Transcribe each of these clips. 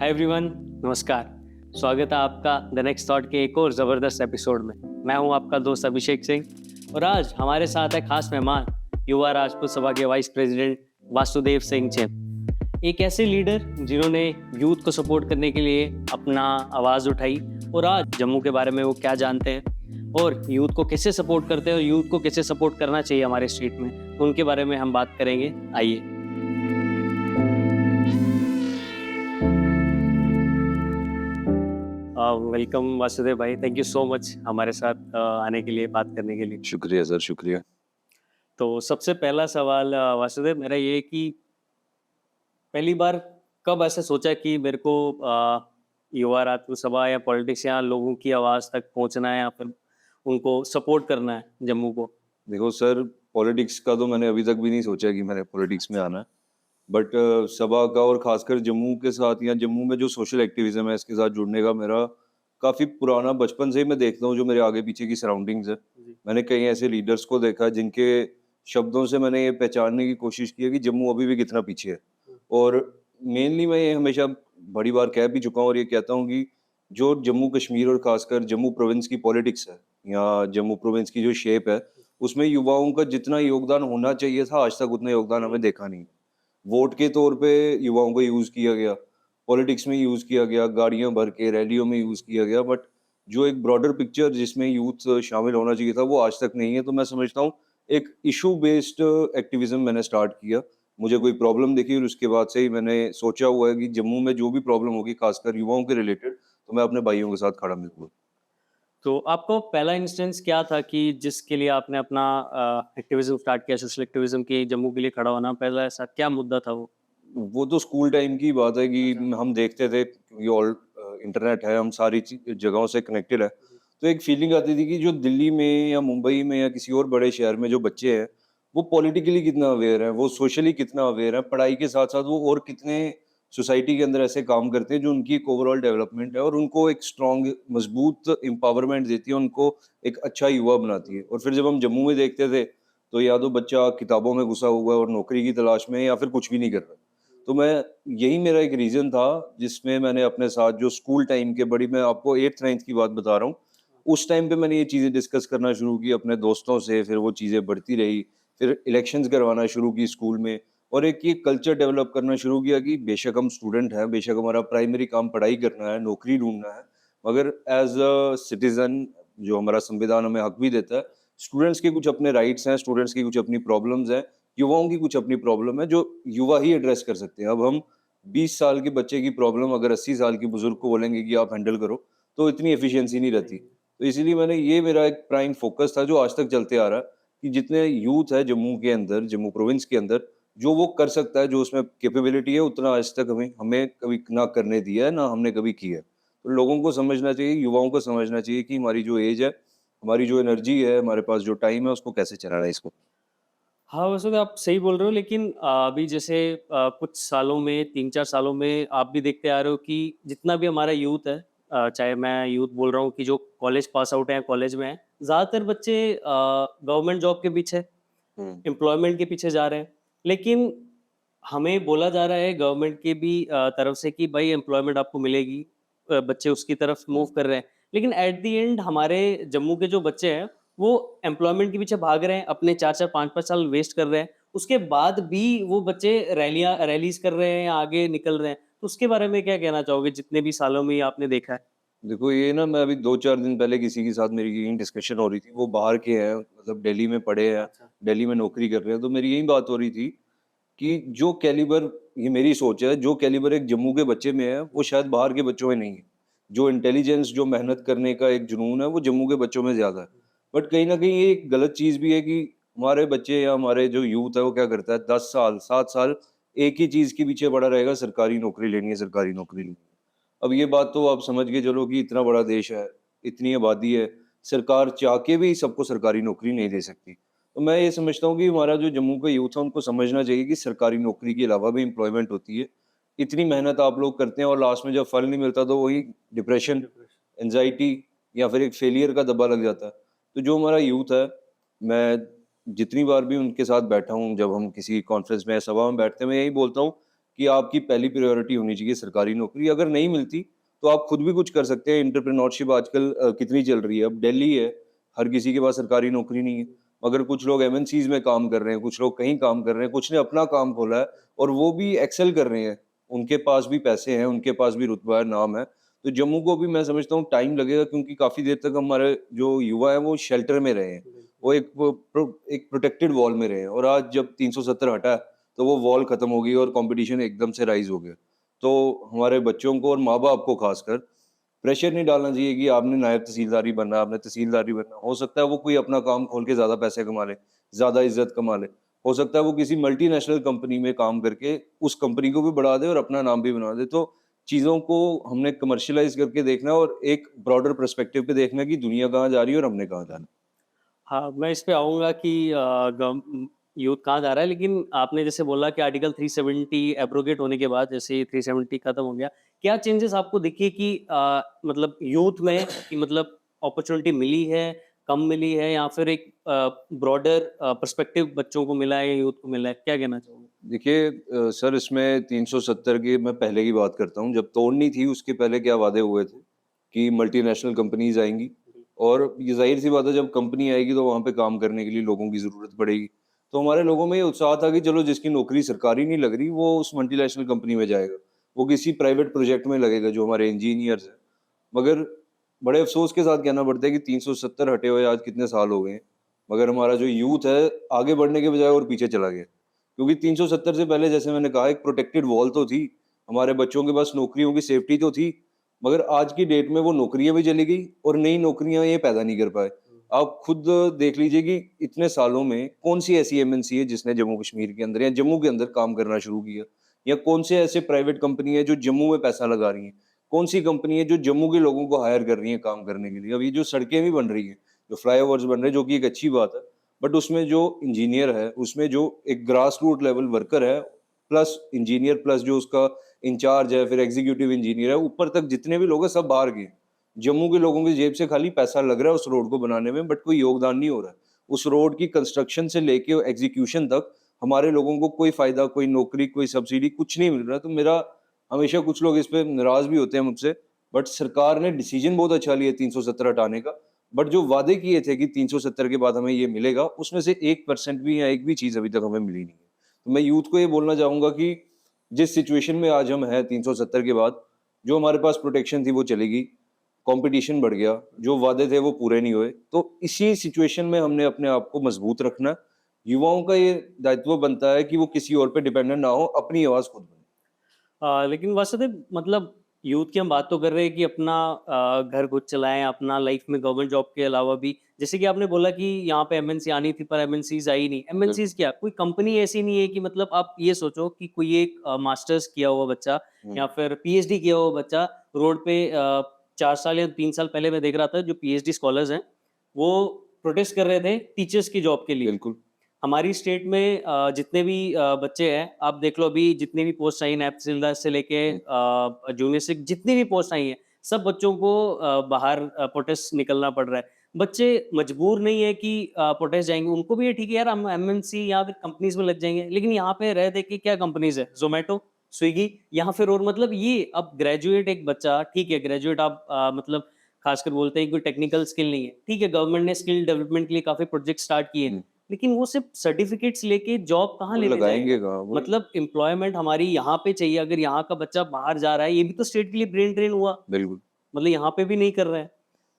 Hi everyone, नमस्कार। स्वागत है आपका द नेक्स्ट थॉट के एक और ज़बरदस्त एपिसोड में। मैं हूं आपका दोस्त अभिषेक सिंह और आज हमारे साथ है खास मेहमान युवा राजपूत सभा के वाइस प्रेसिडेंट वासुदेव सिंह चेम। एक ऐसे लीडर जिन्होंने यूथ को सपोर्ट करने के लिए अपना आवाज़ उठाई और आज जम्मू के बारे में वो क्या जानते हैं और यूथ को कैसे सपोर्ट करते हैं और यूथ को कैसे सपोर्ट करना चाहिए हमारे स्टेट में, उनके बारे में हम बात करेंगे। आइए। वेलकम वासुदेव भाई, थैंक यू सो मच हमारे साथ आने के लिए, बात करने के लिए। शुक्रिया सर, शुक्रिया। तो सबसे पहला सवाल वासुदेव मेरा ये है कि पहली बार कब ऐसे सोचा कि मेरे को युवा राजपूत सभा या पॉलिटिक्स या लोगों की आवाज़ तक पहुंचना है या फिर उनको सपोर्ट करना है जम्मू को? देखो सर, पॉलिटिक्स का तो मैंने अभी तक भी नहीं सोचा कि मैंने पॉलिटिक्स में आना है। बट सभा का और खासकर जम्मू के साथ या जम्मू में जो सोशल एक्टिविज्म है इसके साथ जुड़ने का मेरा काफ़ी पुराना बचपन से ही मैं देखता हूँ जो मेरे आगे पीछे की सराउंडिंग्स है। जी। मैंने कई ऐसे लीडर्स को देखा जिनके शब्दों से मैंने ये पहचानने की कोशिश की है कि जम्मू अभी भी कितना पीछे है। और मेनली मैं ये हमेशा बड़ी बार कह भी चुका हूँ और ये कहता हूँ कि जो जम्मू कश्मीर और खासकर जम्मू प्रोविंस की पॉलिटिक्स है या जम्मू प्रोविंस की जो शेप है, उसमें युवाओं का जितना योगदान होना चाहिए था आज तक उतना योगदान हमें देखा नहीं। वोट के तौर पे युवाओं को यूज़ किया गया, पॉलिटिक्स में यूज़ किया गया, गाड़ियाँ भर के रैलियों में यूज़ किया गया, बट जो एक ब्रॉडर पिक्चर जिसमें यूथ शामिल होना चाहिए था वो आज तक नहीं है। तो मैं समझता हूँ एक इशू बेस्ड एक्टिविज्म मैंने स्टार्ट किया। मुझे कोई प्रॉब्लम दिखी और उसके बाद से ही मैंने सोचा हुआ है कि जम्मू में जो भी प्रॉब्लम होगी खासकर युवाओं के रिलेटेड, तो मैं अपने भाइयों के साथ खड़ा मिलूंगा। तो आपको पहला इंस्टेंस क्या था कि जिसके लिए आपने अपना एक्टिविज्म स्टार्ट किया, सोशल एक्टिविज्म की जम्मू के लिए खड़ा होना? पहला ऐसा क्या मुद्दा था वो? वो तो स्कूल टाइम की बात है कि अच्छा। हम देखते थे क्योंकि ऑल इंटरनेट है, हम सारी जगहों से कनेक्टेड है। जी। तो एक फीलिंग आती थी कि जो दिल्ली में या मुंबई में या किसी और बड़े शहर में जो बच्चे हैं, वो पॉलिटिकली कितना अवेयर हैं, वो सोशली कितना अवेयर हैं, पढ़ाई के साथ-साथ वो और कितने सोसाइटी के अंदर ऐसे काम करते हैं जो उनकी एक ओवरऑल डेवलपमेंट है और उनको एक स्ट्रॉन्ग, मजबूत एम्पावरमेंट देती है, उनको एक अच्छा युवा बनाती है। और फिर जब हम जम्मू में देखते थे, तो या तो बच्चा किताबों में घुसा हुआ है और नौकरी की तलाश में है या फिर कुछ भी नहीं कर रहा। तो मैं यही मेरा एक रीज़न था जिसमें मैंने अपने साथ जो स्कूल टाइम के बड़ी मैं आपको 8th-9th की बात बता रहा हूँ। उस टाइम पे मैंने ये चीज़ें डिस्कस करना शुरू की अपने दोस्तों से, फिर वो चीज़ें बढ़ती रही, फिर इलेक्शंस करवाना शुरू की स्कूल में और एक ये कल्चर डेवलप करना शुरू किया कि बेशक हम स्टूडेंट हैं, बेशक हमारा प्राइमरी काम पढ़ाई करना है, नौकरी ढूँढना है, मगर एज़ अ सिटिज़न जो हमारा संविधान हमें हक भी देता है, स्टूडेंट्स के कुछ अपने राइट्स हैं, स्टूडेंट्स की कुछ अपनी प्रॉब्लम्स हैं, युवाओं की कुछ अपनी प्रॉब्लम है जो युवा ही एड्रेस कर सकते हैं। अब हम 20 साल के बच्चे की प्रॉब्लम अगर 80 साल के बुजुर्ग को बोलेंगे कि आप हैंडल करो, तो इतनी एफिशिएंसी नहीं रहती। नहीं। तो इसीलिए मैंने ये मेरा एक प्राइम फोकस था जो आज तक चलते आ रहा है कि जितने यूथ है जम्मू के अंदर, जम्मू प्रोविंस के अंदर, जो वो कर सकता है, जो उसमें कैपेबिलिटी है, उतना आज तक हमें हमें कभी ना करने दिया है, ना हमने कभी किया है। तो लोगों को समझना चाहिए, युवाओं को समझना चाहिए कि हमारी जो एज है, हमारी जो एनर्जी है, हमारे पास जो टाइम है, उसको कैसे चलाना है इसको। हाँ, वैसे तो आप सही बोल रहे हो, लेकिन अभी जैसे कुछ सालों में, 3-4 सालों में आप भी देखते आ रहे हो कि जितना भी हमारा यूथ है, चाहे मैं यूथ बोल रहा हूँ कि जो कॉलेज पास आउट हैं, कॉलेज में हैं, ज़्यादातर बच्चे गवर्नमेंट जॉब के पीछे, हुँ। एम्प्लॉयमेंट के पीछे जा रहे हैं। लेकिन हमें बोला जा रहा है गवर्नमेंट की भी तरफ से कि भाई एम्प्लॉयमेंट आपको मिलेगी, बच्चे उसकी तरफ मूव हुँ। कर रहे हैं। लेकिन एट द एंड हमारे जम्मू के जो बच्चे हैं, वो एम्प्लॉयमेंट के पीछे भाग रहे हैं, अपने 4-4 5-5 साल वेस्ट कर रहे हैं। उसके बाद भी वो बच्चे रैलीज़ कर रहे हैं या आगे निकल रहे हैं। तो उसके बारे में क्या कहना चाहोगे, जितने भी सालों में ये आपने देखा है? देखो ये ना मैं अभी 2-4 दिन पहले किसी के साथ मेरी यही डिस्कशन हो रही थी। वो बाहर के हैं, मतलब दिल्ली में पढ़े हैं, अच्छा। दिल्ली में नौकरी कर रहे हैं। तो मेरी यही बात हो रही थी कि जो कैलिबर, ये मेरी सोच है, जो कैलिबर एक जम्मू के बच्चे में है, वो शायद बाहर के बच्चों में नहीं है। जो इंटेलिजेंस, जो मेहनत करने का एक जुनून है, वो जम्मू के बच्चों में ज़्यादा है। बट कहीं न कहीं ये एक गलत चीज़ भी है कि हमारे बच्चे या हमारे जो यूथ है, वो क्या करता है 10 साल, 7 साल एक ही चीज़ के पीछे पड़ा रहेगा, सरकारी नौकरी लेनी है, सरकारी नौकरी लेनी है। अब ये बात तो आप समझ के चलो कि इतना बड़ा देश है, इतनी आबादी है, सरकार चाह के भी सबको सरकारी नौकरी नहीं दे सकती। तो मैं ये समझता हूँ कि हमारा जो जम्मू का यूथ है, उनको समझना चाहिए कि सरकारी नौकरी के अलावा भी एम्प्लॉयमेंट होती है। इतनी मेहनत आप लोग करते हैं और लास्ट में जब फल नहीं मिलता तो वही डिप्रेशन, डिप्रेशन। एंग्ज़ायटी या फिर एक फेलियर का दब्बा लग जाता है। तो जो हमारा यूथ है, मैं जितनी बार भी उनके साथ बैठा हूँ, जब हम किसी कॉन्फ्रेंस में या सभा में बैठते हैं, मैं यही बोलता हूँ कि आपकी पहली प्रायोरिटी होनी चाहिए सरकारी नौकरी। अगर नहीं मिलती तो आप खुद भी कुछ कर सकते हैं। एंटरप्रेन्योरशिप आजकल कितनी चल रही है। अब दिल्ली है, हर किसी के पास सरकारी नौकरी नहीं है, मगर कुछ लोग एमएनसीज में काम कर रहे हैं, कुछ लोग कहीं काम कर रहे हैं, कुछ ने अपना काम खोला है और वो भी एक्सेल कर रहे हैं। उनके पास भी पैसे हैं, उनके पास भी रुतबा है, नाम है। तो जम्मू को भी मैं समझता हूँ टाइम लगेगा, क्योंकि काफ़ी देर तक हमारे जो युवा हैं वो शेल्टर में रहे हैं। वो एक प्रोटेक्टेड वॉल में रहे हैं, और आज जब 370 हटा है, तो वो वॉल खत्म हो गई और कंपटीशन एकदम से राइज़ हो गया। तो हमारे बच्चों को और माँ-बाप को खासकर प्रेशर नहीं डालना चाहिए कि आपने नायब तहसीलदार ही बनना है, आपने तहसीलदार ही बनना है। हो सकता है वो कोई अपना काम खोल के ज़्यादा पैसे कमा ले, ज़्यादा इज़्ज़त कमा ले। हो सकता है वो किसी मल्टीनेशनल कंपनी में काम करके उस कंपनी को भी बढ़ा दे और अपना नाम भी बना दे। तो चीज़ों को हमने कमर्शियलाइज़ करके देखना है और एक ब्रॉडर पर्सपेक्टिव पे देखना है कि दुनिया कहाँ जा रही है और हमने कहाँ जाना है। हाँ, मैं इस पे आऊँगा कि यूथ कहाँ जा रहा है, लेकिन आपने जैसे बोला कि आर्टिकल 370 एब्रोगेट होने के बाद जैसे 370 खत्म हो गया, क्या चेंजेस आपको दिखे कि मतलब यूथ में कि मतलब अपॉर्चुनिटी मिली है, कम मिली है, या फिर एक ब्रॉडर पर्सपेक्टिव बच्चों को मिला है, यूथ को मिला है? क्या कहना चाहोगे? देखिए सर, इसमें 370 की मैं पहले की बात करता हूँ। जब तोड़नी थी उसके पहले क्या वादे हुए थे कि मल्टीनेशनल कंपनीज़ आएँगी, और ये ज़ाहिर-सी बात है, जब कंपनी आएगी तो वहाँ पे काम करने के लिए लोगों की ज़रूरत पड़ेगी। तो हमारे लोगों में ये उत्साह था कि चलो, जिसकी नौकरी सरकारी नहीं लग रही वो उस मल्टीनेशनल कंपनी में जाएगा। वो किसी प्राइवेट प्रोजेक्ट में लगेगा, जो हमारे इंजीनियर्स हैं। मगर बड़े अफ़सोस के साथ कहना पड़ता है कि 370 हटे हुए आज कितने साल हो गए हैं। मगर हमारा जो यूथ है आगे बढ़ने के बजाय और पीछे चला गया। क्योंकि 370 से पहले, जैसे मैंने कहा, एक प्रोटेक्टेड वॉल तो थी। हमारे बच्चों के पास नौकरियों की सेफ्टी तो थी, मगर आज की डेट में वो नौकरियाँ भी चली गई और नई नौकरियाँ ये पैदा नहीं कर पाए। आप खुद देख लीजिए कि इतने सालों में कौन-सी ऐसी एमएनसी है जिसने जम्मू कश्मीर के अंदर या जम्मू के अंदर काम करना शुरू किया? या कौन से ऐसे प्राइवेट कंपनी है जो जम्मू में पैसा लगा रही हैं? कौन-सी कंपनी है जो जम्मू के लोगों को हायर कर रही है काम करने के लिए? अब ये जो सड़कें भी बन रही हैं, जो फ्लाईओवर्स बन रहे हैं, जो कि एक अच्छी बात है। बट उसमें जो इंजीनियर है, उसमें जो एक ग्रास रूट लेवल वर्कर है, प्लस इंजीनियर, प्लस जो उसका इंचार्ज है, फिर एग्जीक्यूटिव इंजीनियर है, ऊपर तक जितने भी लोग हैं सब बाहर के हैं। जम्मू के लोगों की जेब से खाली पैसा लग रहा है उस रोड को बनाने में, बट कोई योगदान नहीं हो रहा है। उस रोड की कंस्ट्रक्शन से लेके एग्जीक्यूशन तक हमारे लोगों को कोई फायदा, कोई नौकरी, कोई सब्सिडी कुछ नहीं मिल रहा। तो मेरा हमेशा, कुछ लोग इस पे नाराज भी होते हैं मुझसे, बट सरकार ने डिसीजन बहुत अच्छा लिया 370 हटाने का। बट जो वादे किए थे कि 370 के बाद हमें ये मिलेगा, उसमें से 1% भी या एक भी चीज़ अभी तक हमें मिली नहीं है। तो मैं यूथ को ये बोलना चाहूँगा कि जिस सिचुएशन में आज हम हैं 370 के बाद, जो हमारे पास प्रोटेक्शन थी वो चली गई, कॉम्पिटिशन बढ़ गया, जो वादे थे वो पूरे नहीं हुए। तो इसी सिचुएशन में हमने अपने आप को मजबूत रखना है। युवाओं का ये दायित्व बनता है कि वो किसी और पे डिपेंडेंट ना हो, अपनी आवाज़ खुद बने। लेकिन वास्तविक मतलब यूथ की हम बात तो कर रहे हैं कि अपना घर खुद चलाएं, अपना लाइफ में गवर्नमेंट जॉब के अलावा भी, जैसे कि आपने बोला कि यहाँ पे एमएनसी आनी थी पर एमएनसीज आई नहीं। बिल्कुल। एमएनसीज क्या, कोई कंपनी ऐसी नहीं है कि मतलब आप ये सोचो कि कोई एक मास्टर्स किया हुआ बच्चा हुँ, या फिर पीएचडी किया हुआ बच्चा रोड पे 4 साल या 3 साल पहले मैं देख रहा था, जो पीएचडी स्कॉलर्स हैं वो प्रोटेस्ट कर रहे थे टीचर्स की जॉब के लिए। बिल्कुल। हमारी स्टेट में जितने भी बच्चे हैं, आप देख लो अभी जितनी भी पोस्ट आई हैं, नैब तहसीलदार से लेके हुँ, जूनियर से जितनी भी पोस्ट आई हैं, सब बच्चों को बाहर प्रोटेस्ट निकलना पड़ रहा है। बच्चे मजबूर नहीं है कि प्रोटेस्ट जाएँगे, उनको भी ये ठीक है यार, हम एमएनसी या फिर कंपनीज़ में लग जाएँगे, लेकिन यहाँ पे रह दे के क्या कंपनीज़ है, ज़ोमैटो, स्विगी या फिर और मतलब ये अब ग्रेजुएट एक बच्चा, ठीक है ग्रेजुएट आप मतलब खासकर बोलते हैं कि कोई टेक्निकल स्किल नहीं है, ठीक है गवर्नमेंट ने स्किल डेवलपमेंट के लिए काफ़ी प्रोजेक्ट स्टार्ट किए हैं, हुँ। लेकिन वो सिर्फ सर्टिफिकेट्स लेके जॉब कहाँ वो लेने जाएगा? लगाएँगे कहाँ? वही। मतलब एम्प्लॉयमेंट हमारी यहाँ पे चाहिए, अगर यहाँ का बच्चा बाहर जा रहा है, ये भी तो स्टेट के लिए ब्रेन ड्रेन हुआ, बिल्कुल। मतलब यहाँ पे भी नहीं कर रहा है।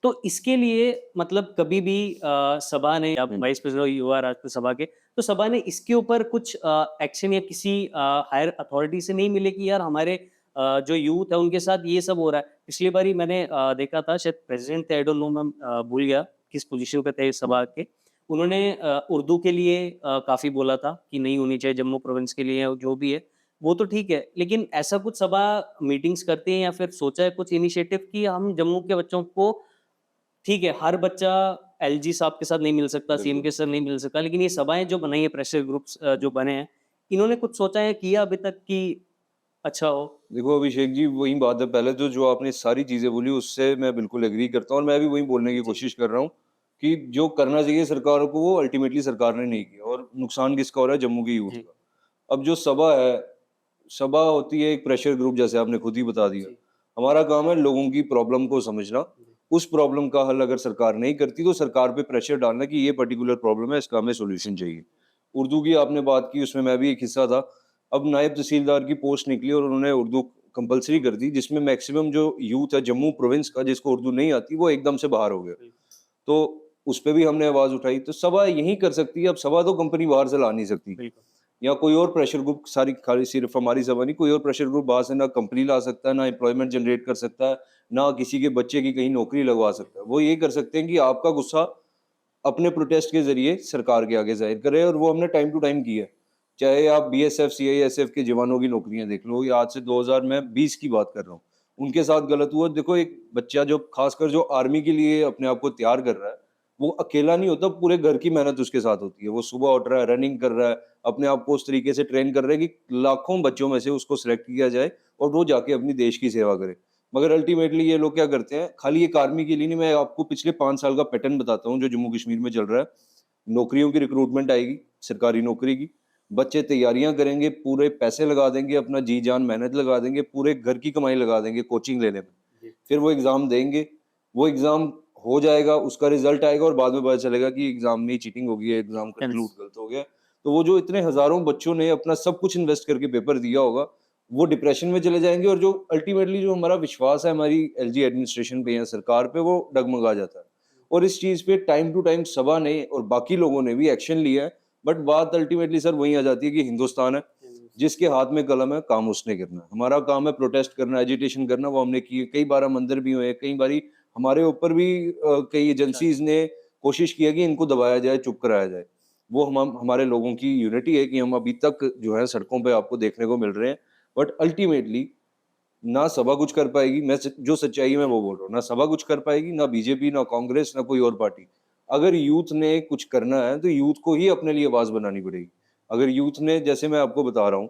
तो इसके लिए मतलब कभी भी सभा ने या हुँ। वाइस प्रेसिडेंट युवा राष्ट्र सभा के, तो सभा ने इसके ऊपर कुछ एक्शन या किसी हायर अथॉरिटी से नहीं मिले कि यार हमारे जो यूथ है उनके साथ ये सब हो रहा है। पिछली बारी मैंने देखा था, शायद प्रेसिडेंट थे, आई डोंट नो, मैं भूल गया किस पोजीशन पे थे इस हुँ। सभा के। उन्होंने उर्दू के लिए काफ़ी बोला था कि नहीं होनी चाहिए जम्मू प्रोविंस के लिए, जो भी है, वो तो ठीक है। लेकिन ऐसा कुछ सभा मीटिंग्स करते हैं या फिर सोचा है कुछ इनिशिएटिव कि हम जम्मू के बच्चों को, ठीक है, हर बच्चा एलजी साहब के साथ नहीं मिल सकता, सीएम बिल्कुल। के साथ नहीं मिल सकता, लेकिन ये सभाएँ जो बनाई है, प्रेशर ग्रुप्स जो बने हैं, इन्होंने कुछ सोचा है, किया अभी तक कि अच्छा हो? देखो अभिषेक जी, वही बात है, पहले तो जो आपने सारी चीज़ें बोली उससे मैं बिल्कुल एग्री करता हूँ, और मैं भी वही बोलने की जी। कोशिश कर रहा हूँ कि जो करना चाहिए सरकार को वो अल्टीमेटली सरकार ने नहीं किया, और नुकसान किसका हो रहा है? जम्मू के यूथ जी। का। अब जो सभा है, सभा होती है एक प्रेशर ग्रुप, जैसे आपने खुद ही बता दिया। जी। हमारा काम है लोगों की प्रॉब्लम को समझना, उस प्रॉब्लम का हल अगर सरकार नहीं करती तो सरकार पे प्रेशर डालना कि ये पर्टिकुलर प्रॉब्लम है, इसका हमें सॉल्यूशन चाहिए। उर्दू की आपने बात की, उसमें मैं भी एक हिस्सा था। अब नायब तहसीलदार की पोस्ट निकली और उन्होंने उर्दू कंपल्सरी कर दी, जिसमें मैक्सिमम जो यूथ है जम्मू प्रोविंस का, जिसको उर्दू नहीं आती, वो एकदम से बाहर हो गया। बिल्कुल, तो उस पे भी हमने आवाज उठाई। तो सभा यही कर सकती है, अब सभा तो कंपनी बाहर से ला नहीं सकती, बिल्कुल, या कोई और प्रेशर ग्रुप, सारी खाली सिर्फ हमारी सभा नहीं, कोई और प्रेशर ग्रुप बाहर से ना कंपनी ला सकता है, ना एम्प्लॉयमेंट जनरेट कर सकता है, ना किसी के बच्चे की कहीं नौकरी लगवा सकता है। वो ये कर सकते हैं कि आपका गुस्सा अपने प्रोटेस्ट के ज़रिए सरकार के आगे ज़ाहिर करें, और वो हमने टाइम टू टाइम किया है। चाहे आप बीएसएफ, सीआईएसएफ के जवानों की नौकरियाँ देख लो, या आज से 2020 की बात कर रहा हूँ, उनके साथ गलत हुआ। देखो, एक बच्चा जो खासकर जो आर्मी के लिए अपने आप को तैयार कर रहा है, वो अकेला नहीं होता, पूरे घर की मेहनत उसके साथ होती है। वो सुबह उठ रहा है, रनिंग कर रहा है, अपने आप को उस तरीके से ट्रेन कर रहा है कि लाखों बच्चों में से उसको सिलेक्ट किया जाए और वो जाके अपनी देश की सेवा करे। मगर अल्टीमेटली ये लोग क्या करते हैं, खाली एक आर्मी के लिए नहीं, मैं आपको पिछले 5 साल का पैटर्न बताता हूँ जो जम्मू कश्मीर में चल रहा है। नौकरियों की रिक्रूटमेंट आएगी, सरकारी नौकरी की, बच्चे तैयारियां करेंगे, पूरे पैसे लगा देंगे, अपना जी जान मेहनत लगा देंगे, पूरे घर की कमाई लगा देंगे कोचिंग लेने में। जी, फिर वो एग्ज़ाम देंगे, वो एग्ज़ाम हो जाएगा, उसका रिज़ल्ट आएगा और बाद में पता चलेगा कि एग्ज़ाम में चीटिंग हो गई है, एग्ज़ाम कंक्लूड टेंस गलत हो गया। तो वो जो इतने हज़ारों बच्चों ने अपना सब कुछ इन्वेस्ट करके पेपर दिया होगा, वो डिप्रेशन में चले जाएँगे, और जो अल्टीमेटली जो हमारा विश्वास है हमारी एलजी एडमिनिस्ट्रेशन पे या सरकार पे, वो डगमगा जाता है। और इस चीज़ पे टाइम टू टाइम सभा ने और बाकी लोगों ने भी एक्शन लिया है, बट बात अल्टीमेटली सर वहीं आ जाती है कि हिंदुस्तान है, जिसके हाथ में कलम है, काम उसने करना है। हमारा काम है प्रोटेस्ट करना, एजिटेशन करना, वो हमने की है। कई बार हम अंदर भी हुए हैं, कई बारी हमारे ऊपर भी कई अच्छा, एजेंसीज़ ने कोशिश की है कि इनको दबाया जाए, चुप कराया जाए। वो हम हमारे लोगों की यूनिटी है कि हम अभी तक जो है सड़कों पे आपको देखने को मिल रहे हैं। बट अल्टीमेटली ना सभा कुछ कर पाएगी, मैं जो सच्चाई है मैं वो बोल रहा हूँ, ना सभा कुछ कर पाएगी, ना बीजेपी, ना कांग्रेस, ना कोई और पार्टी। अगर यूथ ने कुछ करना है तो यूथ को ही अपने लिए आवाज बनानी पड़ेगी। अगर यूथ ने, जैसे मैं आपको बता रहा हूँ,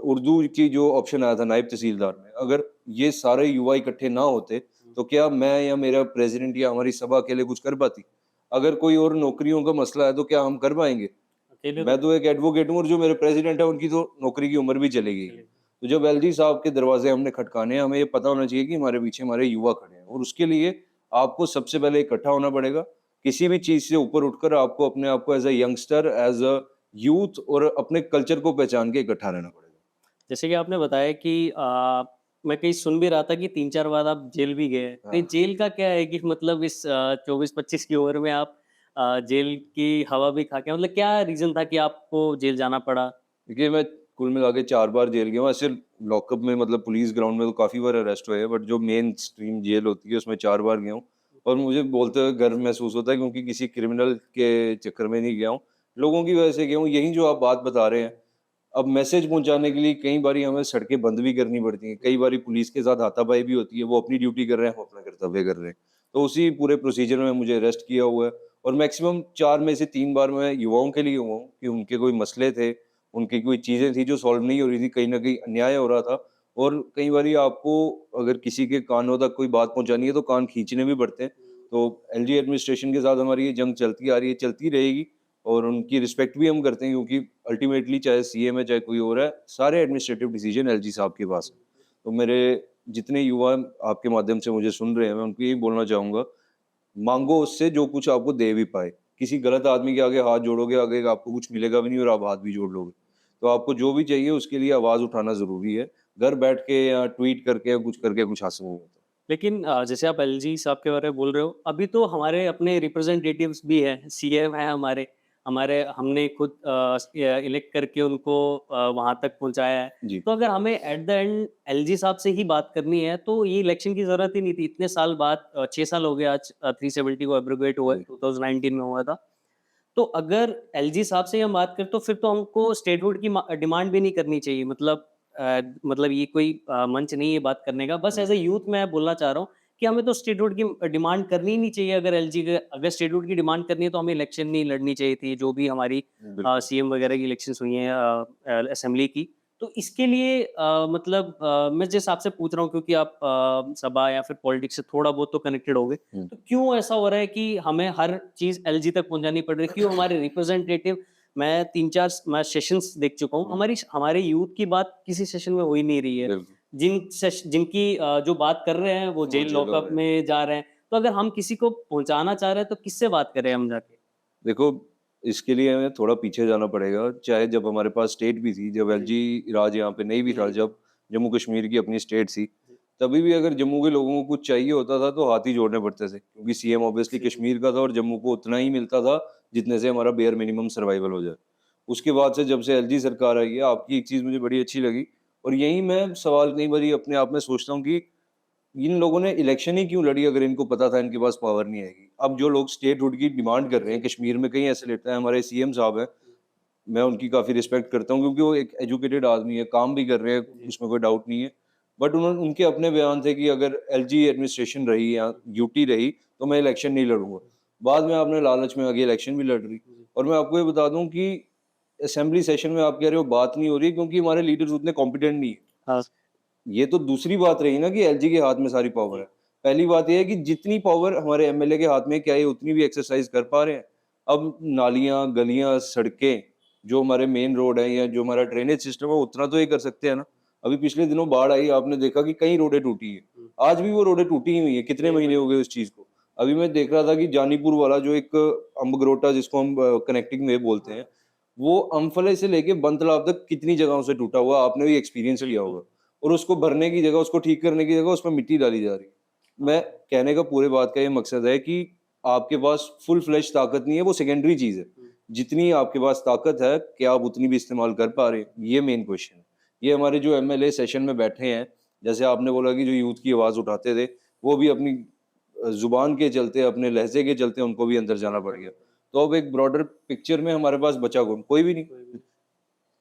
उर्दू की जो ऑप्शन आया था नायब तहसीलदार में, अगर ये सारे युवा इकट्ठे ना होते तो क्या मैं या मेरा प्रेसिडेंट या हमारी सभा अकेले कुछ कर पाती? अगर कोई और नौकरियों का मसला है तो क्या हम कर पाएंगे? अकेले तो मैं तो एक एडवोकेट हूँ, और जो मेरे प्रेसिडेंट है उनकी तो नौकरी की उम्र भी चली गई है। चलेगा। तो जब एलजी साहब के दरवाजे हमने खटकाने हैं, हमें ये पता होना चाहिए कि हमारे पीछे हमारे युवा खड़े हैं, और उसके लिए आपको सबसे पहले इकट्ठा होना पड़ेगा। किसी भी चीज से ऊपर उठकर आपको अपने आप को as a youngster, as a youth, और अपने कल्चर को पहचान के इकट्ठा रहना पड़ेगा। जैसे कि आपने बताया कि मैं कहीं सुन भी रहा था कि 3-4 बार आप जेल भी गए हैं। तो ये हाँ। जेल का क्या है कि मतलब इस 24-25 की उम्र में आप जेल की हवा भी खा के मतलब क्या रीज़न था कि आपको जेल जाना पड़ा? देखिए, मैं कुल मिला के 4 बार जेल गया हूँ। ऐसे लॉकअप में, मतलब पुलिस ग्राउंड में तो काफ़ी बार अरेस्ट हुए हैं, बट जो मेन स्ट्रीम जेल होती है उसमें 4 बार गया हूँ, और मुझे बोलते हुए गर्व महसूस होता है, क्योंकि किसी क्रिमिनल के चक्कर में नहीं गया हूँ, लोगों की वजह से गया हूँ। यही जो आप बात बता रहे हैं, अब मैसेज पहुँचाने के लिए कई बारी हमें सड़कें बंद भी करनी पड़ती हैं, कई बारी पुलिस के साथ हाथापाई भी होती है, वो अपनी ड्यूटी कर रहे हैं, हम अपना कर्तव्य कर रहे हैं। तो उसी पूरे प्रोसीजर में मुझे अरेस्ट किया हुआ है, और मैक्सिमम 4 में से 3 बार मैं युवाओं के लिए हुआ हूँ कि उनके कोई मसले थे, उनकी कोई चीज़ें थी जो सॉल्व नहीं हो रही थी, कहीं न कहीं अन्याय हो रहा था, और कई बारी आपको अगर किसी के कानों तक कोई बात पहुँचानी है तो कान खींचने भी पड़ते हैं। तो एलजी एडमिनिस्ट्रेशन के साथ हमारी ये जंग चलती आ रही है, चलती रहेगी, और उनकी रिस्पेक्ट भी हम करते हैं, क्योंकि अल्टीमेटली चाहे सीएम है, चाहे कोई और है, सारे एडमिनिस्ट्रेटिव डिसीजन एलजी साहब के पास है। तो मेरे जितने युवा आपके माध्यम से मुझे सुन रहे हैं, मैं उनको यही बोलना चाहूँगा, माँगो उससे जो कुछ आपको दे भी पाए। किसी गलत आदमी के आगे हाथ जोड़ोगे, आगे आपको कुछ मिलेगा भी नहीं, और आप हाथ भी जोड़ लोगे। तो आपको जो भी चाहिए उसके लिए आवाज़ उठाना ज़रूरी है। घर बैठ के या ट्वीट करके या कुछ करके कुछ हासिल नहीं होता। लेकिन जैसे आप एलजी साहब के बारे में बोल रहे हो, अभी तो हमारे अपने रिप्रेजेंटेटिव्स भी हैं, सीएम हैं हमारे, हमारे हमने खुद इलेक्ट करके उनको वहाँ तक पहुँचाया है। जी, तो अगर हमें एट द एंड एलजी साहब से ही बात करनी है, तो ये इलेक्शन की ज़रूरत ही नहीं थी। इतने साल बाद 6 साल हो गए आज 370 को एब्रोगेट हुए, जी। 2019 में हुआ था। तो अगर एलजी साहब से ही हम बात करें तो फिर तो हमको स्टेटहुड की डिमांड भी नहीं करनी चाहिए मतलब ये कोई मंच नहीं है बात करने का बस हुँ, एज ए यूथ मैं बोलना चाह रहा हूँ कि हमें तो स्टेटहुड की डिमांड करनी ही नहीं चाहिए अगर स्टेटहुड की डिमांड करनी है तो हमें इलेक्शन नहीं लड़नी चाहिए थी जो भी हमारी बिल्कुल। सीएम वगैरह की इलेक्शन हुई हैं असेंबली की तो इसके लिए मैं जिस आपसे पूछ रहा हूँ क्योंकि आप सभा या फिर पॉलिटिक्स से थोड़ा बहुत तो कनेक्टेड होगे हुँ। तो क्यों ऐसा हो रहा है कि हमें हर चीज़ एलजी तक पहुँचानी पड़ रही है? क्यों हमारे रिप्रेजेंटेटिव मैं 3-4 मैं सेशंस देख चुका हूँ। हमारे यूथ की बात किसी सेशन में हो ही नहीं रही है। बिल्कुल जिनकी जो बात कर रहे हैं वो वो जेल जेल हो लॉकअप रहे हैं। में जा रहे हैं। तो अगर हम किसी को पहुँचाना चाह रहे हैं तो किससे बात करें हम जाके? देखो, इसके लिए हमें थोड़ा पीछे जाना पड़ेगा, चाहे जब हमारे पास स्टेट भी थी, जब जी। एलजी राज यहाँ पे नहीं भी था, जी। जब जम्मू कश्मीर की अपनी स्टेट थी, जी। तभी भी अगर जम्मू के लोगों को कुछ चाहिए होता था, तो हाथ ही जोड़ने पड़ते थे, क्योंकि सीएम ऑब्वियसली जी। कश्मीर का था और जम्मू को उतना ही मिलता था, जितने से हमारा बेयर मिनिमम सर्वाइवल हो जाए। उसके बाद से जब से एलजी सरकार आई है, आपकी एक चीज़ मुझे बड़ी अच्छी लगी और यही मैं सवाल कई बारी अपने आप में सोचता हूँ कि इन लोगों ने इलेक्शन ही क्यों लड़ी अगर इनको पता था इनके पास पावर नहीं आएगी। अब जो लोग स्टेटहुड की डिमांड कर रहे हैं, कश्मीर में कई ऐसे लेते हैं, हमारे सीएम साहब हैं, मैं उनकी काफ़ी रिस्पेक्ट करता हूँ क्योंकि वो एक एजुकेटेड आदमी है, काम भी कर रहे हैं, जी। उसमें कोई डाउट नहीं है। बट उनके अपने बयान थे कि अगर एलजी एडमिनिस्ट्रेशन रही या यूटी रही, तो मैं इलेक्शन नहीं लड़ूँगा। बाद में आपने लालच में आगे इलेक्शन भी लड़ ली जी। और मैं आपको ये बता दूँ कि असेंबली सेशन में आप कह रहे हो बात नहीं हो रही क्योंकि हमारे लीडर्स उतने कॉम्पिटेंट नहीं है। हाँ। ये तो दूसरी बात रही ना कि एलजी के हाथ में सारी पावर जी। है। पहली बात ये है कि जितनी पावर हमारे एमएलए के हाथ में है, क्या ये उतनी भी एक्सरसाइज कर पा रहे हैं? अब नालियाँ, गलियाँ, सड़कें, जो हमारे मेन रोड हैं या जो हमारा ड्रेनेज सिस्टम है, उतना तो ये कर सकते हैं ना। अभी पिछले दिनों बाढ़ आई, आपने देखा कि कई रोडें टूटी हैं। हुँ। आज भी वो रोडें टूटी ही हुई हैं, कितने जी, महीने वही। हो गए उस चीज़ को। अभी मैं देख रहा था कि जानीपुर वाला जो एक अम्बगरोटा जिसको हम कनेक्टिंग वे बोलते हैं, वो अम्फले से लेके बनतलाब तक कितनी जगहों से टूटा हुआ, आपने भी एक्सपीरियंस किया बिल्कुल। होगा। और उसको भरने की जगह, उसको ठीक करने की जगह उसमें मिट्टी डाली जा रही है। मैं हाँ। कहने का पूरे बात का ये मकसद है कि आपके पास फुल फ्लेज ताकत नहीं है, वो सेकेंडरी चीज़ है। हुँ। जितनी आपके पास ताकत है, क्या आप उतनी भी इस्तेमाल कर पा रहे हैं? ये मेन क्वेश्चन है। ये हमारे जो एमएलए सेशन में बैठे हैं, जैसे आपने बोला कि जो यूथ की आवाज़ उठाते थे, वो भी अपनी ज़ुबान के चलते, अपने लहज़े के चलते उनको भी अंदर जाना पड़ गया। तो अब एक ब्रॉडर पिक्चर में हमारे पास बचा कौन? कोई भी नहीं। कोई भी